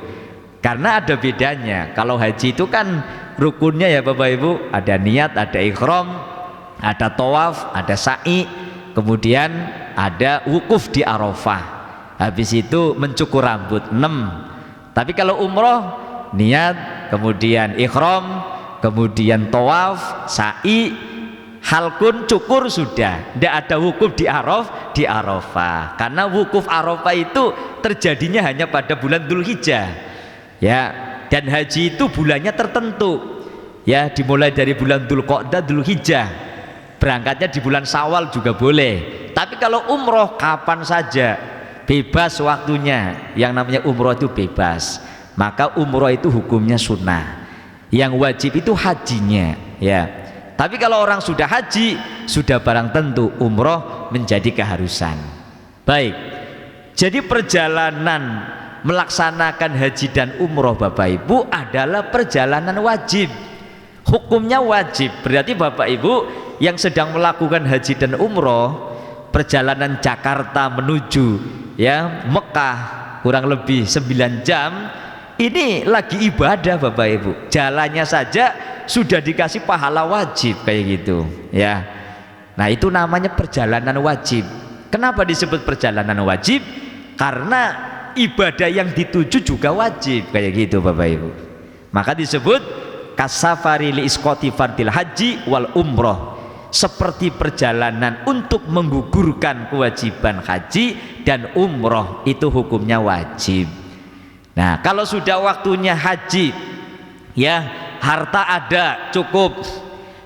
Karena ada bedanya. Kalau haji itu kan rukunnya ya Bapak Ibu, ada niat, ada ikhram, ada tawaf, ada sa'i, kemudian ada wukuf di Arafah, habis itu mencukur rambut 6. Tapi kalau umroh niat, kemudian ikhram, kemudian tawaf, sa'i, halkun, cukur, sudah tidak ada wukuf di Arafah. Karena wukuf Arafah itu terjadinya hanya pada bulan Dzulhijjah ya, dan haji itu bulannya tertentu ya, dimulai dari bulan Dzulqa'dah, Dzulhijjah, berangkatnya di bulan Syawal juga boleh. Tapi kalau umroh kapan saja, bebas waktunya. Yang namanya umroh itu bebas, maka umroh itu hukumnya sunnah, yang wajib itu hajinya ya. Tapi kalau orang sudah haji, sudah barang tentu umroh menjadi keharusan. Baik, jadi perjalanan melaksanakan haji dan umroh Bapak Ibu adalah perjalanan wajib, hukumnya wajib. Berarti Bapak Ibu yang sedang melakukan haji dan umroh, perjalanan Jakarta menuju ya Mekah kurang lebih 9 jam, ini lagi ibadah Bapak Ibu. Jalannya saja sudah dikasih pahala wajib kayak gitu ya. Nah itu namanya perjalanan wajib. Kenapa disebut perjalanan wajib? Karena ibadah yang dituju juga wajib kayak gitu Bapak Ibu. Maka disebut kasafari li isqati fardil haji wal umroh, seperti perjalanan untuk menggugurkan kewajiban haji dan umroh, itu hukumnya wajib. Nah kalau sudah waktunya haji ya, harta ada cukup,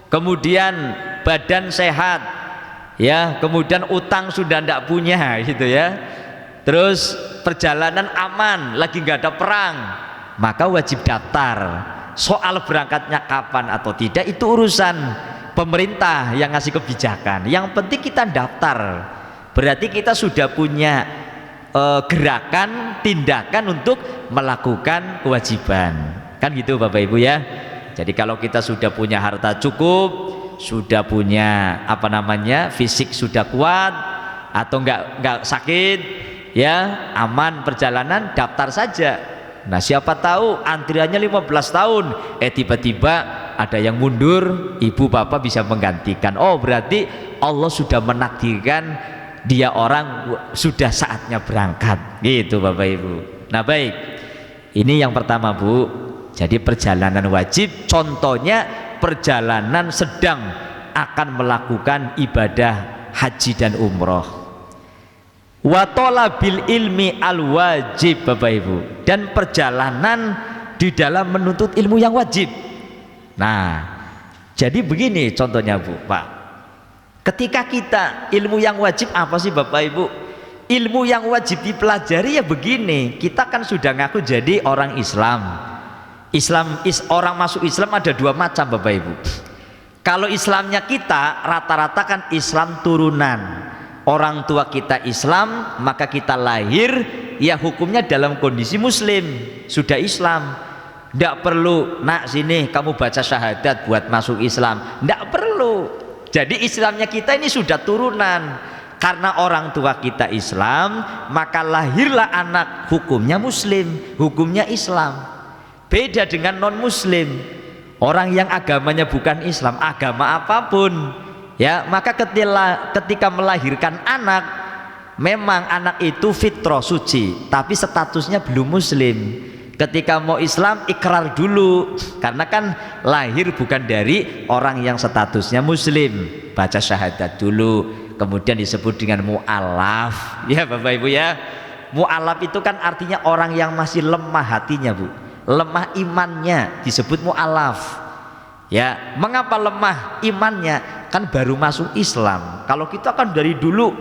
kemudian badan sehat ya, kemudian utang sudah tidak punya gitu ya, terus perjalanan aman, lagi nggak ada perang, maka wajib daftar. Soal berangkatnya kapan atau tidak itu urusan pemerintah yang ngasih kebijakan, yang penting kita daftar. Berarti kita sudah punya gerakan, tindakan untuk melakukan kewajiban, kan gitu Bapak Ibu ya. Jadi kalau kita sudah punya harta cukup, sudah punya apa namanya fisik sudah kuat atau enggak sakit ya, aman perjalanan, daftar saja. Nah siapa tahu antriannya 15 tahun, tiba-tiba ada yang mundur, ibu bapak bisa menggantikan. Oh berarti Allah sudah menakdirkan dia orang sudah saatnya berangkat gitu Bapak Ibu. Nah baik, ini yang pertama Bu. Jadi perjalanan wajib, contohnya perjalanan sedang akan melakukan ibadah haji dan umroh. Wa talabil ilmi al wajib Bapak Ibu, dan perjalanan di dalam menuntut ilmu yang wajib. Nah jadi begini contohnya Bu Pak, ketika kita ilmu yang wajib apa sih Bapak Ibu? Ilmu yang wajib dipelajari ya begini, kita kan sudah ngaku jadi orang Islam. Orang masuk Islam ada dua macam Bapak Ibu. Kalau Islamnya kita rata-rata kan Islam turunan, orang tua kita Islam, maka kita lahir ya hukumnya dalam kondisi muslim, sudah Islam. Tidak perlu nak sini kamu baca syahadat buat masuk Islam, tidak perlu. Jadi Islamnya kita ini sudah turunan, karena orang tua kita Islam maka lahirlah anak hukumnya muslim, hukumnya Islam. Beda dengan non muslim, orang yang agamanya bukan Islam, agama apapun ya, maka ketika melahirkan anak, memang anak itu fitrah suci, tapi statusnya belum muslim. Ketika mau Islam ikrar dulu, karena kan lahir bukan dari orang yang statusnya muslim, baca syahadat dulu, kemudian disebut dengan mu'alaf ya Bapak Ibu ya. Mu'alaf itu kan artinya orang yang masih lemah hatinya Bu, lemah imannya, disebut mu'alaf ya. Mengapa lemah imannya? kan baru masuk Islam. Kalau kita kan dari dulu,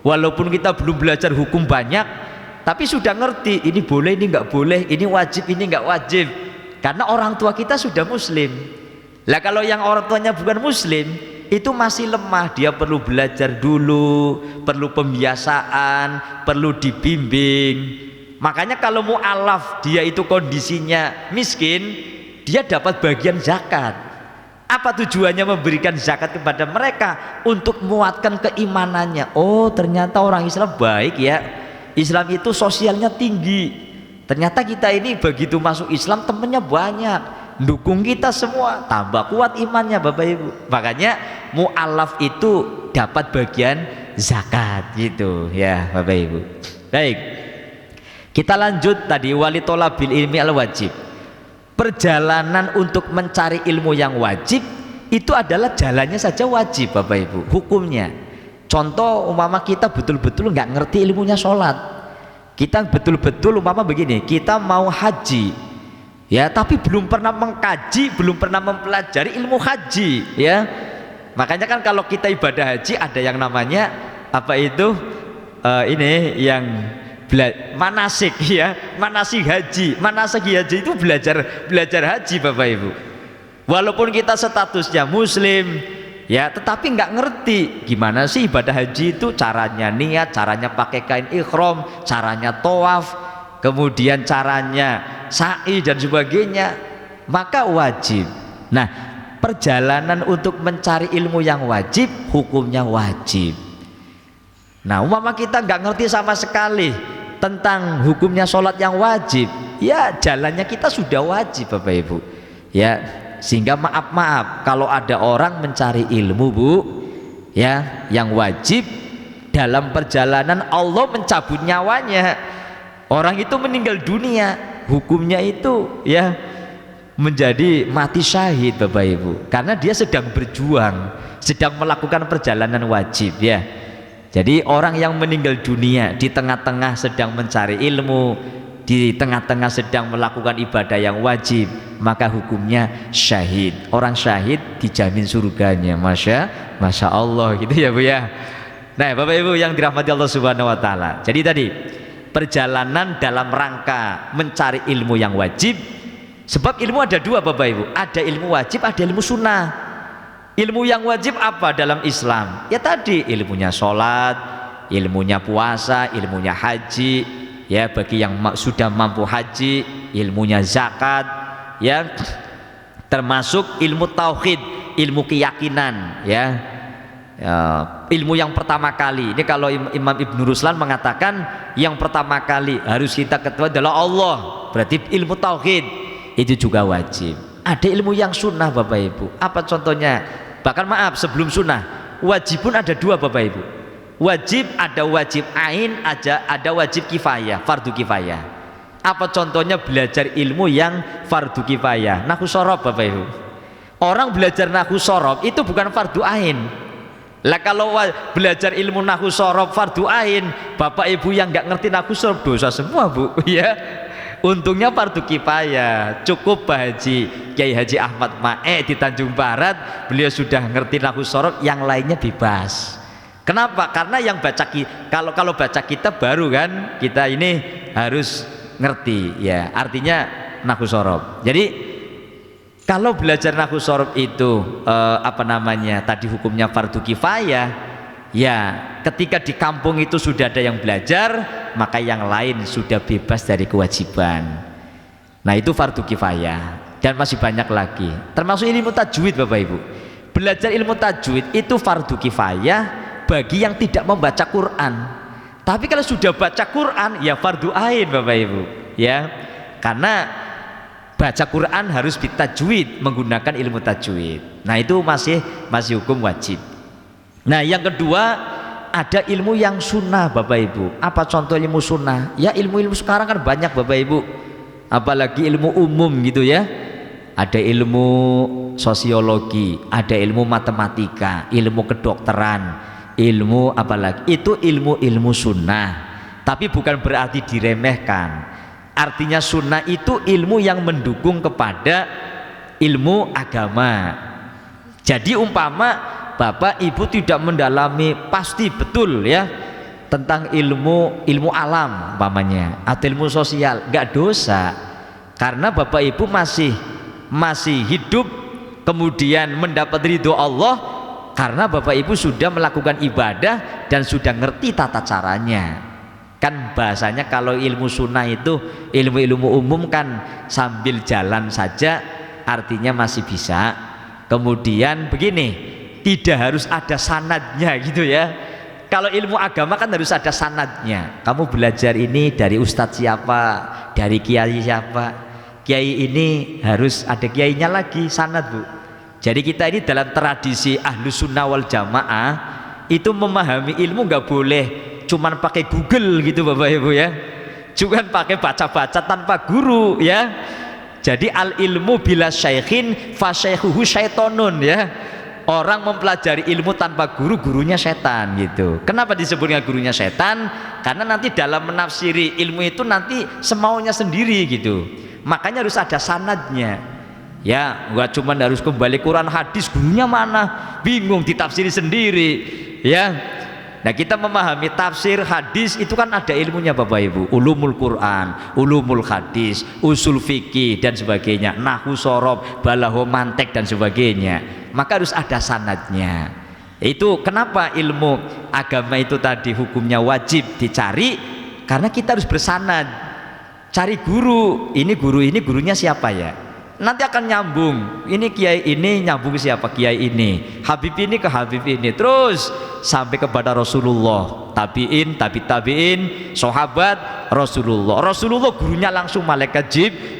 walaupun kita belum belajar hukum banyak, tapi sudah ngerti ini boleh, ini nggak boleh, ini wajib, ini nggak wajib, karena orang tua kita sudah muslim. Lah kalau yang orang tuanya bukan muslim, itu masih lemah, dia perlu belajar dulu, perlu pembiasaan, perlu dibimbing. Makanya kalau mu'alaf dia itu kondisinya miskin, dia dapat bagian zakat. Apa tujuannya memberikan zakat kepada mereka? Untuk menguatkan keimanannya. Oh, ternyata orang Islam baik ya, Islam itu sosialnya tinggi. Ternyata kita ini begitu masuk Islam temennya banyak, dukung kita semua, tambah kuat imannya Bapak Ibu. Makanya mu'alaf itu dapat bagian zakat gitu ya Bapak Ibu. Baik, kita lanjut tadi, wali tholabil ilmi al wajib. Perjalanan untuk mencari ilmu yang wajib itu adalah jalannya saja wajib Bapak Ibu, hukumnya. Contoh umpama kita betul-betul nggak ngerti ilmunya sholat, kita betul-betul umpama begini, kita mau haji ya, tapi belum pernah mengkaji, belum pernah mempelajari ilmu haji ya. Makanya kan kalau kita ibadah haji ada yang namanya apa itu ini yang manasik ya, manasik haji. Manasik haji itu belajar haji Bapak Ibu. Walaupun kita statusnya muslim ya, tetapi nggak ngerti gimana sih ibadah haji itu, caranya niat, caranya pakai kain ihram, caranya tawaf, kemudian caranya sa'i dan sebagainya, maka wajib. Nah, perjalanan untuk mencari ilmu yang wajib, hukumnya wajib. Nah, umpama kita nggak ngerti sama sekali tentang hukumnya sholat yang wajib, ya jalannya kita sudah wajib Bapak Ibu ya. Sehingga maaf kalau ada orang mencari ilmu Bu ya yang wajib, dalam perjalanan Allah mencabut nyawanya, orang itu meninggal dunia, hukumnya itu ya menjadi mati syahid Bapak Ibu, karena dia sedang berjuang, sedang melakukan perjalanan wajib ya. Jadi orang yang meninggal dunia di tengah-tengah sedang mencari ilmu, di tengah-tengah sedang melakukan ibadah yang wajib, maka hukumnya syahid. Orang syahid dijamin surganya, Masya Allah gitu ya Bu ya. Nah Bapak Ibu yang dirahmati Allah Subhanahu Wa Taala, jadi tadi perjalanan dalam rangka mencari ilmu yang wajib. Sebab ilmu ada dua Bapak Ibu, ada ilmu wajib, ada ilmu sunnah. Ilmu yang wajib apa dalam Islam? Ya tadi ilmunya sholat, ilmunya puasa, ilmunya haji ya, bagi yang sudah mampu haji, ilmunya zakat ya, termasuk ilmu tauhid, ilmu keyakinan ya. Ilmu yang pertama kali ini, kalau Imam Ibnu Ruslan mengatakan yang pertama kali harus kita ketahui adalah Allah, berarti ilmu tauhid itu juga wajib. Ada ilmu yang sunnah Bapak Ibu, apa contohnya? Bahkan maaf, sebelum sunnah, wajib pun ada dua Bapak Ibu. Wajib, ada wajib ain, ada wajib kifayah, fardu kifayah. Apa contohnya belajar ilmu yang fardu kifayah? Nahwu shorob Bapak Ibu. Orang belajar nahwu shorob itu bukan fardu ain. Lah kalau belajar ilmu nahwu shorob fardu ain, Bapak Ibu yang nggak ngerti nahwu shorob dosa semua Bu ya. Untungnya fardu kifayah, cukup Pak Haji Kiai Haji Ahmad Mae di Tanjung Barat, beliau sudah ngerti nahwu shorob, yang lainnya bebas. Kenapa? Karena yang baca kalau baca kitab baru kan, kita ini harus ngerti ya artinya nahwu shorob. Jadi kalau belajar nahwu shorob itu apa namanya tadi, hukumnya fardu kifayah ya. Ketika di kampung itu sudah ada yang belajar, maka yang lain sudah bebas dari kewajiban. Nah itu fardu kifayah, dan masih banyak lagi, termasuk ilmu tajwid Bapak Ibu. Belajar ilmu tajwid itu fardu kifayah bagi yang tidak membaca Quran. Tapi kalau sudah baca Quran ya fardu ain Bapak Ibu ya, karena baca Quran harus ditajwid menggunakan ilmu tajwid. Nah itu masih hukum wajib. Nah yang kedua, ada ilmu yang sunnah Bapak Ibu. Apa contoh ilmu sunnah? Ya ilmu-ilmu sekarang kan banyak Bapak Ibu, apalagi ilmu umum gitu ya. Ada ilmu sosiologi, ada ilmu matematika, ilmu kedokteran, ilmu apalagi, itu ilmu-ilmu sunnah. Tapi bukan berarti diremehkan. Artinya sunnah itu ilmu yang mendukung kepada ilmu agama. Jadi umpama bapak ibu tidak mendalami pasti betul ya tentang ilmu alam umpamanya atau ilmu sosial, nggak dosa, karena bapak ibu masih hidup kemudian mendapat ridho Allah karena bapak ibu sudah melakukan ibadah dan sudah ngerti tata caranya. Kan bahasanya kalau ilmu sunnah itu ilmu-ilmu umum kan sambil jalan saja, artinya masih bisa. Kemudian begini, tidak harus ada sanadnya gitu ya. Kalau ilmu agama kan harus ada sanadnya. Kamu belajar ini dari ustadz siapa, dari kiai siapa. Kiai ini harus ada kiainya lagi, sanad bu. Jadi kita ini dalam tradisi Ahlus Sunnah wal Jamaah itu memahami ilmu nggak boleh cuman pakai Google gitu bapak ibu ya, cuman pakai baca-baca tanpa guru ya. Jadi al ilmu bila syaikhin fa syaikhuhu syaitonun ya. Orang mempelajari ilmu tanpa guru, gurunya setan gitu. Kenapa disebutnya gurunya setan? Karena nanti dalam menafsiri ilmu itu nanti semaunya sendiri gitu. Makanya harus ada sanadnya. Ya, nggak cuma harus kembali Quran hadis, gurunya mana? Bingung ditafsiri sendiri. Ya. Nah, kita memahami tafsir hadis itu kan ada ilmunya Bapak Ibu. Ulumul Quran, ulumul hadis, usul fikih dan sebagainya, nahwu sorob, balaghah mantek dan sebagainya. Maka harus ada sanadnya. Itu kenapa ilmu agama itu tadi hukumnya wajib dicari, karena kita harus bersanad. Cari guru, ini gurunya siapa ya? Nanti akan nyambung. Ini kiai ini nyambung siapa? Kiai ini. Habib ini ke Habib ini. Terus sampai kepada Rasulullah, tabiin, tabiin, sahabat Rasulullah. Rasulullah gurunya langsung malaikat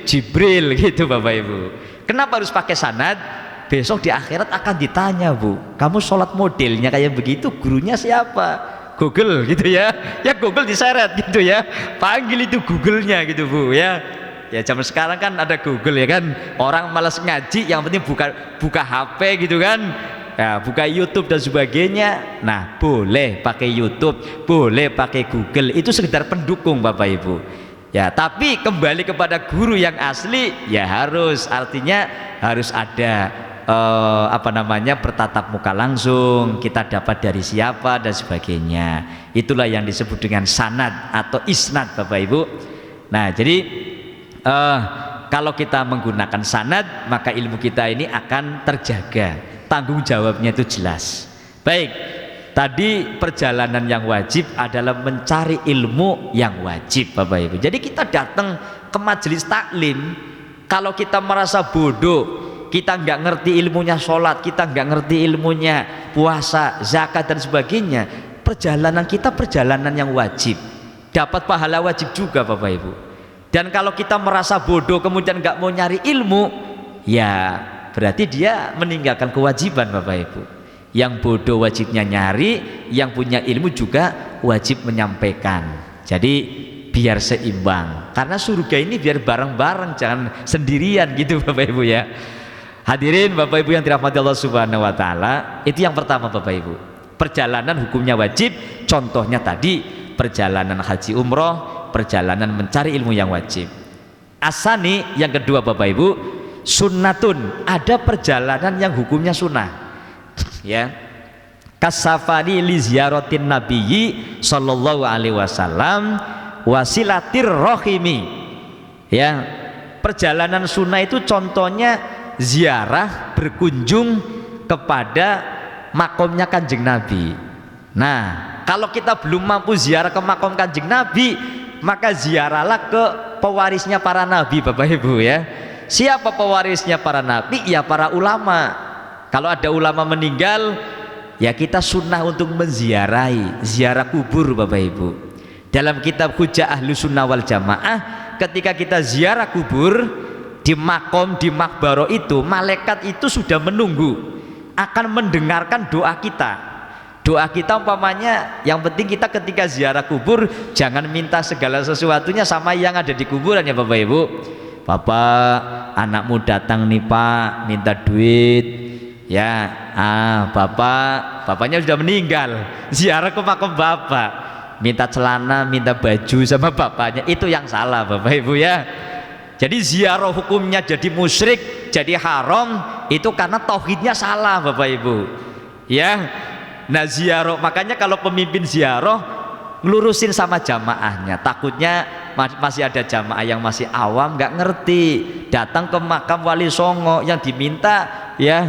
Jibril gitu Bapak Ibu. Kenapa harus pakai sanad? Besok di akhirat akan ditanya bu, kamu sholat modelnya kayak begitu, gurunya siapa? Google gitu ya. Ya Google diseret gitu ya. Panggil itu Google-nya gitu bu ya. Ya zaman sekarang kan ada Google ya kan. Orang malas ngaji, yang penting buka HP gitu kan. Ya, buka YouTube dan sebagainya. Nah, boleh pakai YouTube, boleh pakai Google. Itu sekedar pendukung Bapak Ibu. Ya, tapi kembali kepada guru yang asli ya harus, artinya harus ada bertatap muka langsung, kita dapat dari siapa dan sebagainya. Itulah yang disebut dengan sanad atau isnad Bapak Ibu. Nah, jadi kalau kita menggunakan sanad, maka ilmu kita ini akan terjaga, tanggung jawabnya itu jelas. Baik, tadi perjalanan yang wajib adalah mencari ilmu yang wajib Bapak Ibu. Jadi kita datang ke majelis taklim, kalau kita merasa bodoh, kita nggak ngerti ilmunya sholat, kita nggak ngerti ilmunya puasa, zakat dan sebagainya, perjalanan kita perjalanan yang wajib, dapat pahala wajib juga Bapak Ibu. Dan kalau kita merasa bodoh kemudian nggak mau nyari ilmu, ya berarti dia meninggalkan kewajiban Bapak Ibu. Yang bodoh wajibnya nyari, yang punya ilmu juga wajib menyampaikan. Jadi biar seimbang, karena surga ini biar bareng-bareng, jangan sendirian gitu Bapak Ibu ya. Hadirin Bapak Ibu yang dirahmati Allah Subhanahu wa taala, itu yang pertama Bapak Ibu. Perjalanan hukumnya wajib, contohnya tadi perjalanan haji umroh, perjalanan mencari ilmu yang wajib. Asani yang kedua Bapak Ibu, sunnatun, ada perjalanan yang hukumnya sunnah. Ya. Kasafari li ziyaratin nabiyyi sallallahu alaihi wasallam wasilatir rohimi. Ya. Perjalanan sunnah itu contohnya ziarah, berkunjung kepada makomnya Kanjeng Nabi. Nah, kalau kita belum mampu ziarah ke makom Kanjeng Nabi, maka ziarahlah ke pewarisnya para nabi Bapak Ibu ya. Siapa pewarisnya para nabi? Ya para ulama. Kalau ada ulama meninggal, ya kita sunnah untuk menziarahi, ziarah kubur Bapak Ibu. Dalam kitab Hujjah Ahlus Sunnah wal Jamaah, ketika kita ziarah kubur di makom, di makbaro itu, malaikat itu sudah menunggu, akan mendengarkan doa kita. Doa kita umpamanya, yang penting kita ketika ziarah kubur jangan minta segala sesuatunya sama yang ada di kuburan ya Bapak Ibu. Bapak, anakmu datang nih Pak, minta duit ya. Bapaknya sudah meninggal, ziarah ke makom bapak, minta celana, minta baju sama bapaknya, itu yang salah Bapak Ibu ya. Jadi ziarah hukumnya jadi musyrik, jadi haram, itu karena tauhidnya salah Bapak Ibu. Ya. Nah ziarah, makanya kalau pemimpin ziarah ngelurusin sama jamaahnya, takutnya masih ada jamaah yang masih awam nggak ngerti, datang ke makam Wali Songo yang diminta ya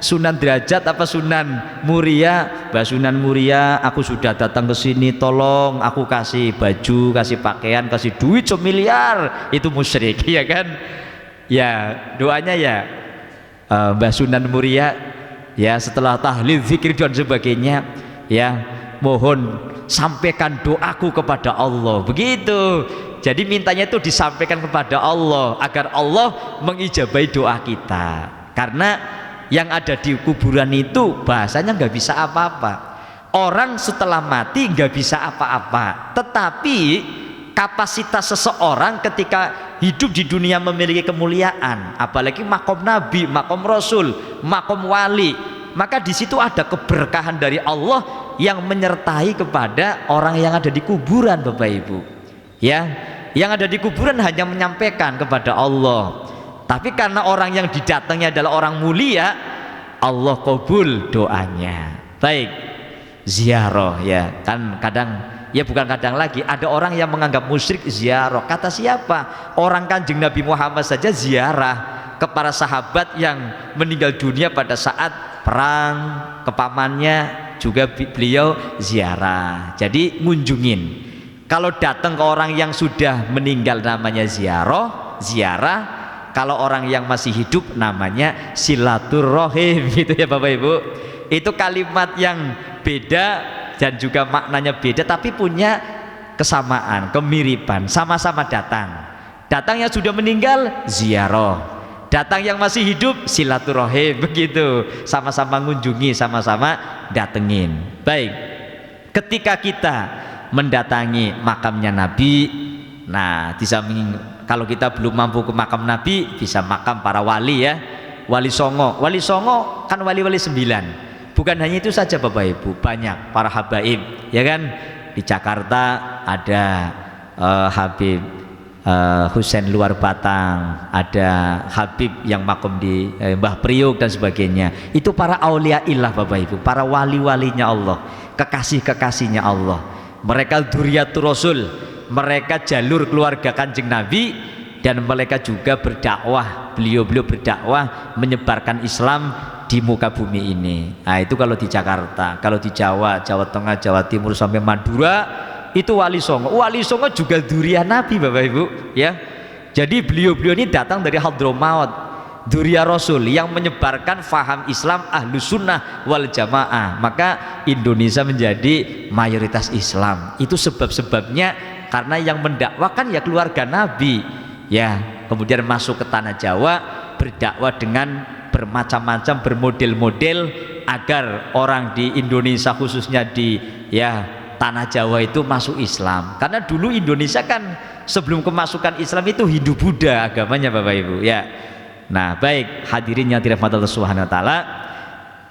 Sunan Derajat apa Sunan Muria, Mbak Sunan Muria, aku sudah datang ke sini, tolong aku kasih baju, kasih pakaian, kasih duit semiliar. Itu musyrik ya kan. Ya doanya ya Mbak Sunan Muria ya setelah tahlil, zikir dan sebagainya ya mohon sampaikan doaku kepada Allah, begitu. Jadi mintanya itu disampaikan kepada Allah agar Allah mengijabahi doa kita, karena yang ada di kuburan itu bahasanya nggak bisa apa-apa. Orang setelah mati nggak bisa apa-apa, tetapi kapasitas seseorang ketika hidup di dunia memiliki kemuliaan, apalagi makom nabi, makom rasul, makom wali, maka di situ ada keberkahan dari Allah yang menyertai kepada orang yang ada di kuburan, Bapak Ibu. Ya, yang ada di kuburan hanya menyampaikan kepada Allah. Tapi karena orang yang didatangnya adalah orang mulia, Allah kabul doanya. Baik, ziarah ya kan kadang, ya bukan kadang lagi, ada orang yang menganggap musyrik ziarah. Kata siapa? Orang Kanjeng Nabi Muhammad saja ziarah ke para sahabat yang meninggal dunia pada saat perang, ke pamannya juga beliau ziarah. Jadi ngunjungin. Kalau datang ke orang yang sudah meninggal namanya ziarah. Kalau orang yang masih hidup namanya silaturrohim, gitu ya Bapak Ibu. Itu kalimat yang beda dan juga maknanya beda, tapi punya kesamaan, kemiripan, sama-sama datang. Datang yang sudah meninggal ziarah, datang yang masih hidup silaturrohim, begitu. Sama-sama ngunjungi, sama-sama datengin. Baik, ketika kita mendatangi makamnya Nabi, nah di samping kalau kita belum mampu ke makam Nabi, bisa makam para wali ya, Wali Songo. Wali Songo kan wali-wali 9. Bukan hanya itu saja Bapak Ibu, banyak para habaib, ya kan. Di Jakarta ada Habib Husain Luar Batang, ada Habib yang makom di Mbah Priuk dan sebagainya. Itu para aulia illah Bapak Ibu, para wali-walinya Allah, kekasih-kekasihnya Allah. Mereka dzurriyyatur rasul, mereka jalur keluarga Kanjeng Nabi, dan mereka juga berdakwah, beliau-beliau berdakwah menyebarkan Islam di muka bumi ini. Nah itu kalau di Jakarta. Kalau di Jawa, Jawa Tengah, Jawa Timur sampai Madura itu Wali Songo. Wali Songo juga dzurriyyah Nabi Bapak Ibu ya. Jadi beliau-beliau ini datang dari Hadramaut, dzurriyyah Rasul yang menyebarkan faham Islam Ahlus Sunnah wal Jamaah. Maka Indonesia menjadi mayoritas Islam. Itu sebab-sebabnya, karena yang mendakwakan ya keluarga Nabi ya. Kemudian masuk ke tanah Jawa, berdakwah dengan bermacam-macam, bermodel-model, agar orang di Indonesia khususnya di ya tanah Jawa itu masuk Islam. Karena dulu Indonesia kan sebelum kemasukan Islam itu Hindu-Buddha agamanya Bapak Ibu ya. Nah baik, hadirin yang dirahmati Allah Subhanahu wa taala,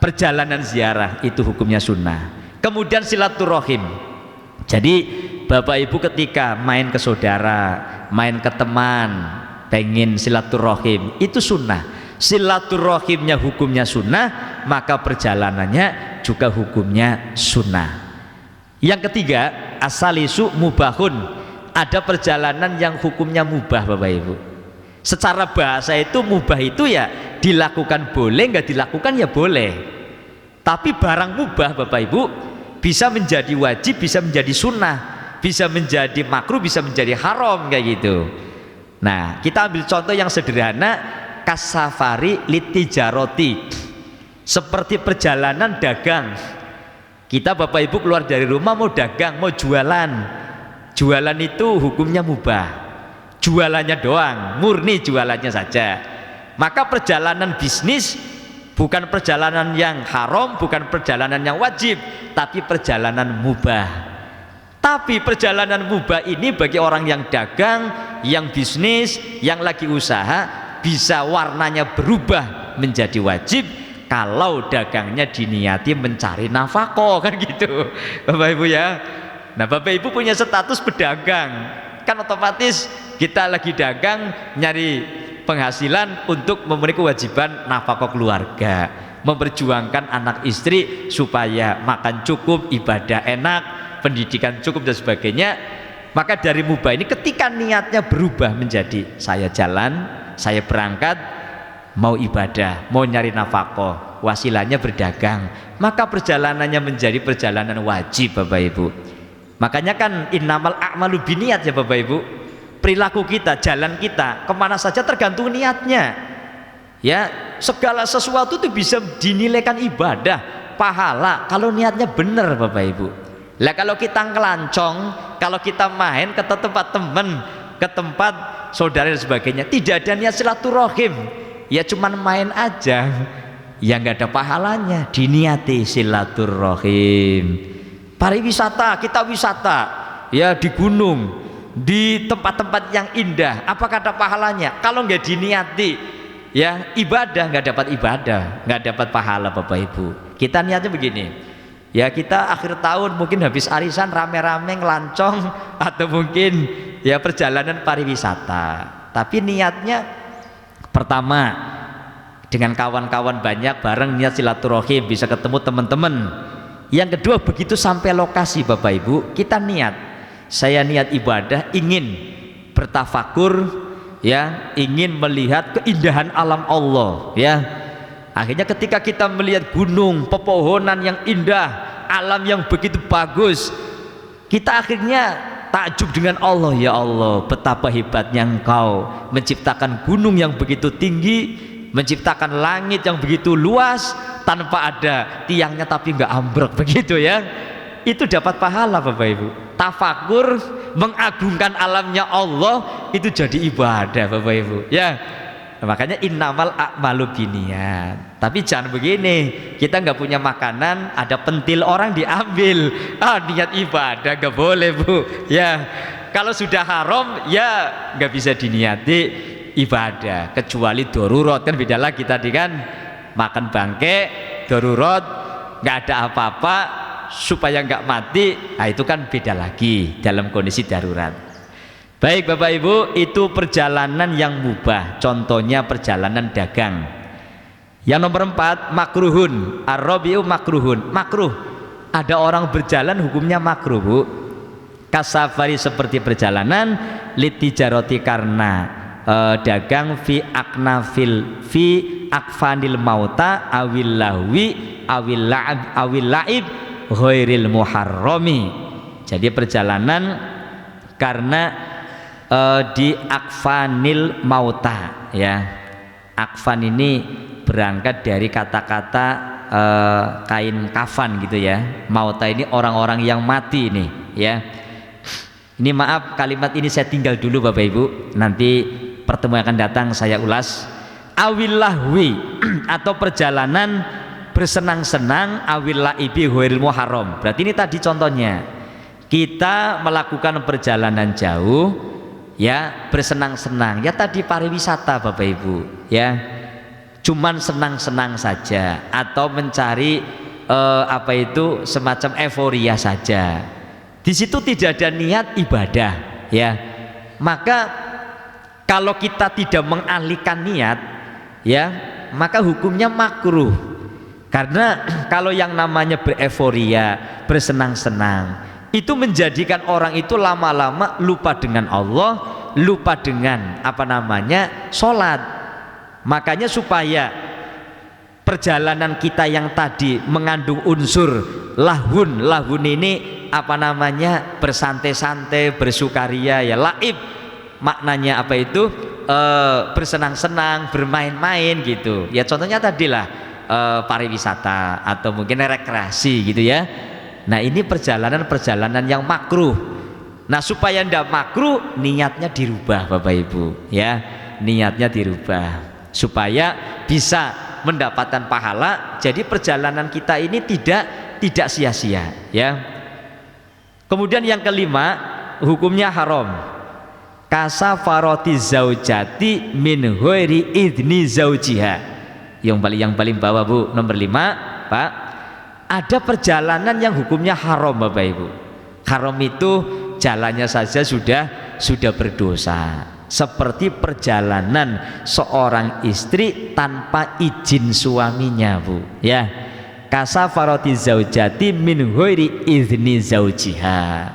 perjalanan ziarah itu hukumnya sunnah. Kemudian silaturahim. Jadi Bapak Ibu ketika main ke saudara, main ke teman, pengen silaturahim, itu sunnah. Silaturahimnya hukumnya sunnah, maka perjalanannya juga hukumnya sunnah. Yang ketiga, asalisu mubahun. Ada perjalanan yang hukumnya mubah Bapak Ibu. Secara bahasa itu mubah itu ya dilakukan boleh, nggak dilakukan ya boleh. Tapi barang mubah Bapak Ibu bisa menjadi wajib, bisa menjadi sunnah, bisa menjadi makruh, bisa menjadi haram kayak gitu. Nah kita ambil contoh yang sederhana, kasafari litijaroti, seperti perjalanan dagang. Kita Bapak Ibu keluar dari rumah mau dagang, mau jualan. Jualan itu hukumnya mubah, jualannya doang, murni jualannya saja. Maka perjalanan bisnis bukan perjalanan yang haram, bukan perjalanan yang wajib, tapi perjalanan mubah. Tapi perjalanan mubah ini bagi orang yang dagang, yang bisnis, yang lagi usaha, bisa warnanya berubah menjadi wajib kalau dagangnya diniati mencari nafkah, kan gitu Bapak Ibu ya. Nah Bapak Ibu punya status pedagang, kan otomatis kita lagi dagang nyari penghasilan untuk memenuhi kewajiban nafkah keluarga. memperjuangkan anak istri supaya makan cukup, ibadah enak, pendidikan cukup dan sebagainya. Maka dari mubah ini ketika niatnya berubah menjadi saya jalan, saya berangkat, mau ibadah, mau nyari nafkah, wasilahnya berdagang, maka perjalanannya menjadi perjalanan wajib Bapak Ibu. Makanya kan innamal a'malu binniyat ya Bapak Ibu. Perilaku kita, jalan kita kemana saja tergantung niatnya. Ya, segala sesuatu itu bisa dinilaikan ibadah, pahala kalau niatnya benar Bapak Ibu. Lah kalau kita ngelancong, kalau kita main ke tempat teman, ke tempat saudara dan sebagainya, tidak ada niat silaturahim, ya cuman main aja, ya nggak ada pahalanya. Diniati silaturahim. Pariwisata, kita wisata ya di gunung, di tempat-tempat yang indah, apakah ada pahalanya? Kalau nggak diniati ya ibadah, nggak dapat ibadah, nggak dapat pahala Bapak Ibu. Kita niatnya begini ya, kita akhir tahun mungkin habis arisan rame-rame ngelancong atau mungkin ya perjalanan pariwisata, tapi niatnya pertama dengan kawan-kawan banyak bareng, niat silaturahim, bisa ketemu teman-teman. Yang kedua, begitu sampai lokasi Bapak Ibu, kita niat, saya niat ibadah, ingin bertafakur ya, ingin melihat keindahan alam Allah ya. Akhirnya ketika kita melihat gunung, pepohonan yang indah, alam yang begitu bagus, kita akhirnya takjub dengan Allah. Ya Allah, betapa hebatnya Engkau menciptakan gunung yang begitu tinggi, menciptakan langit yang begitu luas tanpa ada tiangnya tapi nggak ambruk begitu ya. Itu dapat pahala Bapak Ibu. Tafakur, mengagungkan alamnya Allah, itu jadi ibadah Bapak Ibu ya. Makanya innamal a'malu binniyat. Tapi jangan begini, kita nggak punya makanan, ada pentil orang diambil, niat ibadah nggak boleh Bu ya. Kalau sudah haram ya nggak bisa diniati ibadah, kecuali darurat, kan beda lagi tadi kan. Makan bangke darurat, nggak ada apa-apa supaya nggak mati, nah itu kan beda lagi dalam kondisi darurat. Baik Bapak Ibu, itu perjalanan yang mubah, contohnya perjalanan dagang. Yang nomor 4, makruhun. Ar-rabi'u makruhun. Makruh, ada orang berjalan hukumnya makruh Bu. Kasafari, seperti perjalanan, litijaroti, karena dagang, fi akfanil mauta awil lahwi awil laib ghairil muharrami. Jadi perjalanan karena di akfanil mauta ya. Akfan ini berangkat dari kata-kata kain kafan gitu ya. Mauta ini orang-orang yang mati ini ya. Ini maaf, kalimat ini saya tinggal dulu Bapak Ibu, nanti pertemuan akan datang saya ulas. Awil lahwi atau perjalanan bersenang-senang, awil laibi ghairil muharram. Berarti ini tadi contohnya, kita melakukan perjalanan jauh ya, bersenang-senang ya, tadi pariwisata Bapak Ibu ya, cuman senang-senang saja atau mencari apa itu semacam euforia saja. Di situ tidak ada niat ibadah ya. Maka kalau kita tidak mengalihkan niat ya, maka hukumnya makruh. Karena kalau yang namanya bereforia, bersenang-senang, itu menjadikan orang itu lama-lama lupa dengan Allah, lupa dengan apa namanya sholat. Makanya supaya perjalanan kita yang tadi mengandung unsur lahun, lahun ini apa namanya bersantai-santai, bersukaria ya, laib maknanya apa itu bersenang-senang, bermain-main gitu ya. Contohnya tadilah pariwisata atau mungkin rekreasi gitu ya. Nah ini perjalanan-perjalanan yang makruh. Nah supaya tidak makruh, niatnya dirubah Bapak Ibu ya, niatnya dirubah supaya bisa mendapatkan pahala. Jadi perjalanan kita ini tidak sia-sia ya. Kemudian yang kelima, hukumnya haram. Kasafarati zaujati min ghairi idni zaujiha. Yang paling bawah Bu, nomor 5 Pak. Ada perjalanan yang hukumnya haram Bapak Ibu. Haram itu jalannya saja sudah berdosa seperti perjalanan seorang istri tanpa izin suaminya, Bu, ya. Kasafarati zaujati min ghairi izni zaujiha.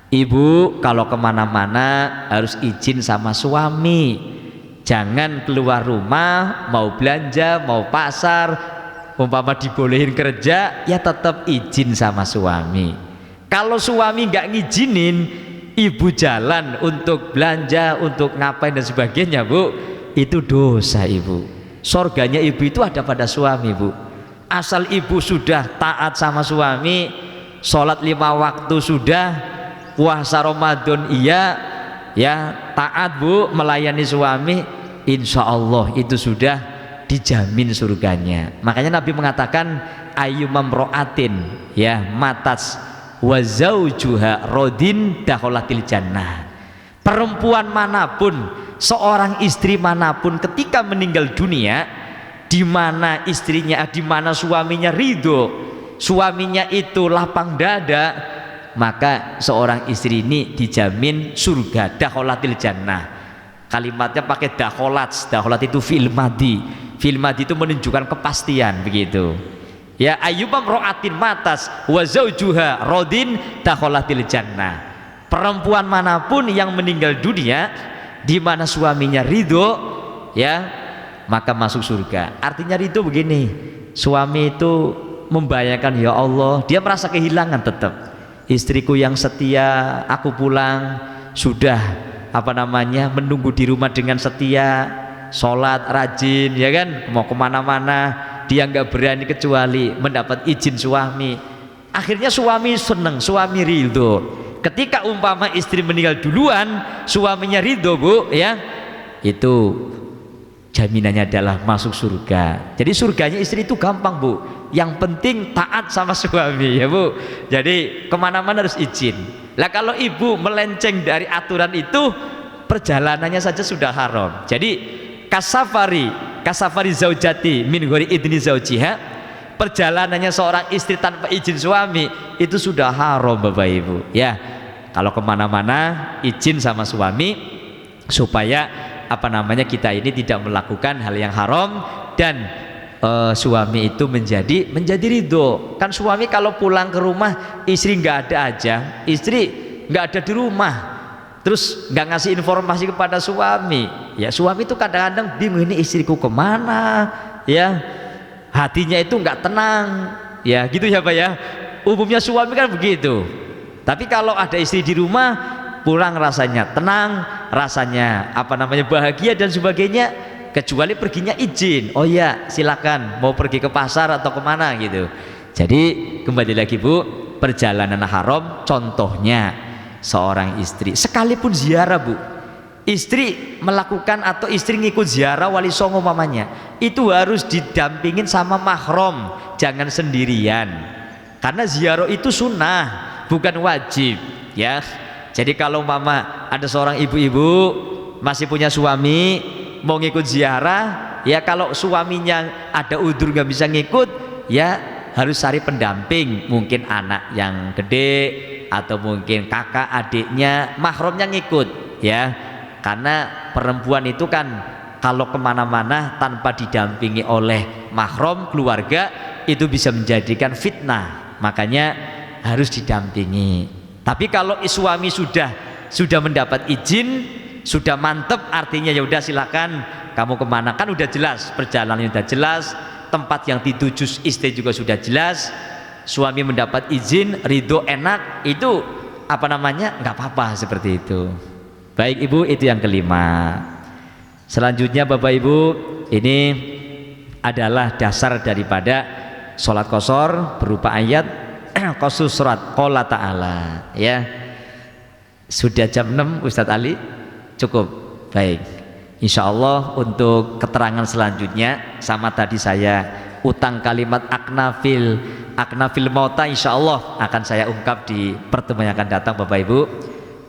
Ibu kalau kemana-mana harus izin sama suami. Jangan keluar rumah, mau belanja, mau pasar, umpama dibolehin kerja, ya tetap izin sama suami. Kalau suami nggak ngizinin, ibu jalan untuk belanja, untuk ngapain dan sebagainya, Bu, itu dosa, Ibu. Surganya ibu itu ada pada suami, Bu. Asal ibu sudah taat sama suami, sholat 5 waktu sudah, puasa Ramadan iya, ya taat, Bu, melayani suami, insya Allah itu sudah dijamin surganya. Makanya Nabi mengatakan ayyumam ro'atin, ya, matas wa zaujuha rodin dakholatil jannah. Perempuan manapun, seorang istri manapun ketika meninggal dunia, di mana istrinya, di mana suaminya ridho, suaminya itu lapang dada, maka seorang istri ini dijamin surga, dakholatil jannah. Kalimatnya pakai dakholat, dakholat itu fi'il madhi. Fi'il madhi itu menunjukkan kepastian, begitu. Ya, ayyubam ro'atin matas wa zaujuha rodin dakholatil jannah. Perempuan manapun yang meninggal dunia di mana suaminya ridho, ya, maka masuk surga. Artinya ridho begini, suami itu membayangkan, ya Allah, dia merasa kehilangan tetap. Istriku yang setia, aku pulang sudah menunggu di rumah dengan setia, sholat rajin, ya kan, mau kemana-mana dia nggak berani kecuali mendapat izin suami. Akhirnya suami seneng, suami ridho. Ketika umpama istri meninggal duluan, suaminya ridho, Bu, ya, itu jaminannya adalah masuk surga. Jadi surganya istri itu gampang, Bu, yang penting taat sama suami, ya, Bu. Jadi kemana-mana harus izin. Lah kalau ibu melenceng dari aturan itu, perjalanannya saja sudah haram. Jadi kasafari zaujati min ghairi idni zaujiha, perjalanannya seorang istri tanpa izin suami itu sudah haram, Bapak Ibu, ya. Kalau kemana-mana izin sama suami supaya kita ini tidak melakukan hal yang haram, dan suami itu menjadi ridho. Kan suami kalau pulang ke rumah istri nggak ada aja, istri nggak ada di rumah, terus nggak ngasih informasi kepada suami, ya suami itu kadang-kadang bingung, ini istriku kemana, ya, hatinya itu nggak tenang, ya gitu ya Pak ya. Umumnya suami kan begitu. Tapi kalau ada istri di rumah, pulang rasanya tenang, rasanya bahagia dan sebagainya, kecuali perginya izin. Oh ya, silakan mau pergi ke pasar atau kemana gitu. Jadi kembali lagi, Bu, perjalanan haram contohnya seorang istri sekalipun ziarah, Bu, istri melakukan atau istri ngikut ziarah wali songo mamanya, itu harus didampingin sama mahram, jangan sendirian, karena ziarah itu sunnah bukan wajib, ya. Jadi kalau mama ada seorang ibu-ibu masih punya suami mau ngikut ziarah, ya kalau suaminya ada udzur nggak bisa ngikut, ya harus cari pendamping, mungkin anak yang gede atau mungkin kakak adiknya, mahramnya ngikut, ya. Karena perempuan itu kan kalau kemana-mana tanpa didampingi oleh mahram keluarga itu bisa menjadikan fitnah, makanya harus didampingi. Tapi kalau suami sudah mendapat izin, sudah mantep, artinya ya udah silakan kamu kemana, kan udah jelas perjalanannya, udah jelas tempat yang dituju istri juga sudah jelas, suami mendapat izin, ridho, enak, itu nggak apa-apa seperti itu. Baik Ibu, itu yang kelima. Selanjutnya Bapak Ibu, ini adalah dasar daripada sholat qashar berupa ayat khusus surat qala ta'ala, ya. Sudah jam 6 Ustadz Ali, cukup. Baik, insya Allah untuk keterangan selanjutnya sama tadi saya utang kalimat aknafil mauta, insya Allah akan saya ungkap di pertemuan yang akan datang Bapak Ibu.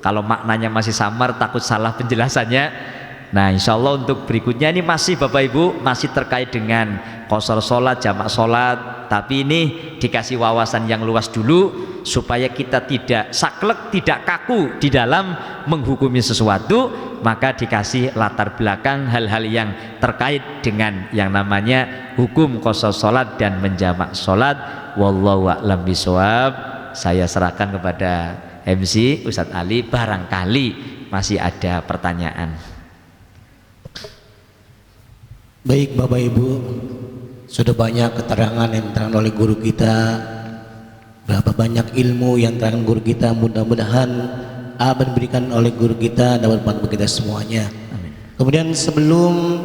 Kalau maknanya masih samar, takut salah penjelasannya, nah insya Allah untuk berikutnya ini masih Bapak Ibu masih terkait dengan qashar sholat, jamak sholat, tapi ini dikasih wawasan yang luas dulu supaya kita tidak saklek, tidak kaku di dalam menghukumi sesuatu. Maka dikasih latar belakang hal-hal yang terkait dengan yang namanya hukum qasar salat dan menjamak salat. Wallahu a'lam bishawab. Saya serahkan kepada MC Ustadz Ali, barangkali masih ada pertanyaan. Baik Bapak Ibu, sudah banyak keterangan yang diterangkan oleh guru kita, berapa banyak ilmu yang diterangkan guru kita. Mudah-mudahan apa yang diberikan oleh guru kita dapat membantu kita semuanya. Amin. Kemudian sebelum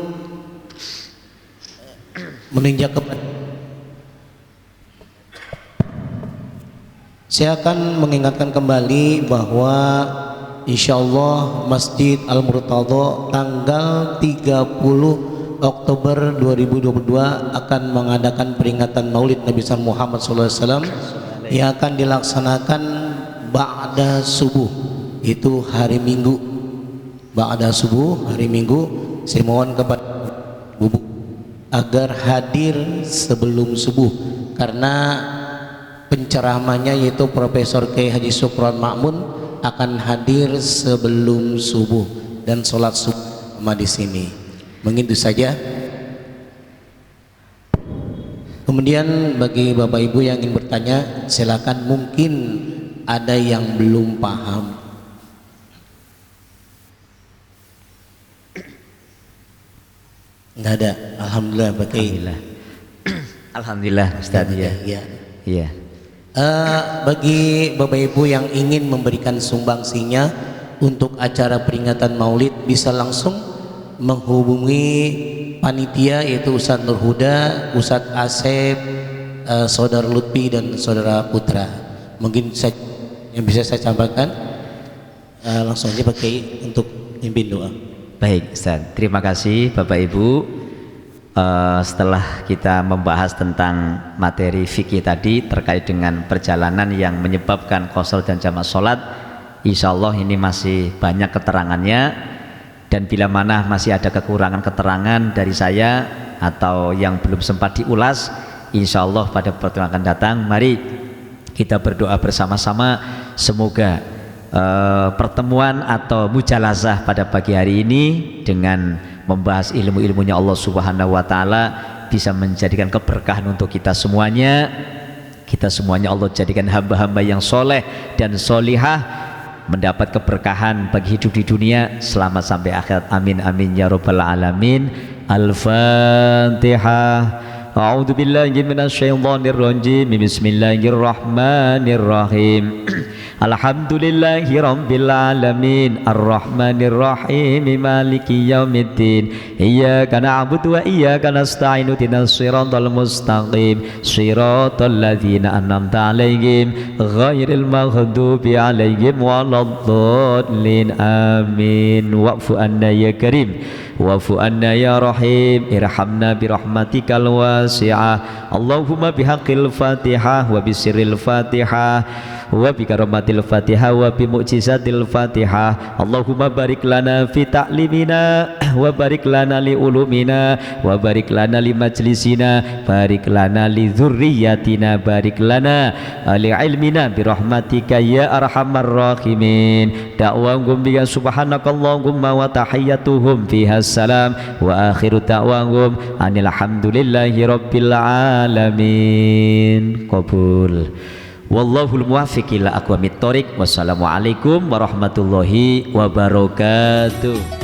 menginjak kepada, saya akan mengingatkan kembali bahwa insyaallah Masjid Al-Murtadha tanggal 30 Oktober 2022 akan mengadakan peringatan Maulid Nabi Muhammad SAW yang akan dilaksanakan ba'da subuh, itu hari Minggu. Ba'da subuh hari Minggu. Saya mohon kepada Bubu agar hadir sebelum subuh, karena penceramahnya yaitu Profesor Kiai Haji Sukron Ma'mun akan hadir sebelum subuh dan sholat subuh sama di sini. Begitu saja. Kemudian bagi Bapak Ibu yang ingin bertanya, silakan, mungkin ada yang belum paham. Enggak ada. Alhamdulillah Pak Kiai. Alhamdulillah Ustaz ya. Iya. Iya. Bagi Bapak Ibu yang ingin memberikan sumbangsinya untuk acara peringatan Maulid, bisa langsung menghubungi panitia yaitu Ustadz Nur Huda, Ustadz Asep, Saudara Lutfi dan Saudara Putra. Mungkin yang bisa saya sampaikan, langsung aja pakai untuk mimpin doa. Baik Ustaz, terima kasih Bapak Ibu. Setelah kita membahas tentang materi fikih tadi terkait dengan perjalanan yang menyebabkan qasar dan jamak salat, insyaallah ini masih banyak keterangannya. Dan bila mana masih ada kekurangan keterangan dari saya atau yang belum sempat diulas, insya Allah pada pertemuan akan datang, mari kita berdoa bersama-sama. Semoga pertemuan atau mujalazah pada pagi hari ini dengan membahas ilmu-ilmunya Allah Subhanahu wa Ta'ala bisa menjadikan keberkahan untuk kita semuanya. Kita semuanya Allah jadikan hamba-hamba yang soleh dan solihah, mendapat keberkahan bagi hidup di dunia selamat sampai akhirat. Amin amin ya rabbal alamin. Al-Fatihah. A'udzu billahi minasyaitonir rajim. Bismillahirrahmanirrahim. Alhamdulillahi rabbil alamin. Arrahmanir rahim. Maliki yaumiddin. Iyyaka na'budu wa iyyaka nasta'in. Ihdinas siratal mustaqim. Siratal ladzina an'amta 'alaihim ghairil maghdubi 'alaihim waladdallin. Amin. Wa'fu anna ya karim. Wa'fu anna ya rahim. Irhamna birahmatikal wasi'ah. Allahumma bihaqqil fatihah wa bisirril fatihah wa bi karamatil fatihah wa bi mu'jizatil fatihah. Allahumma barik lana fi ta'limina wa barik lana li ulumina wa barik lana li majlisina, barik lana li dzurriyyatina, barik lana li ilmina bi rahmatika ya arhamar rahimin. Da'wahum bi subhanakallahumma wa tahiyyatuhum fiha salam wa akhiru da'wahum anil hamdulillahi rabbil alamin. Qabul. Wallahul muwaffiq ila aqwamit thoriq. Wassalamualaikum warahmatullahi wabarakatuh.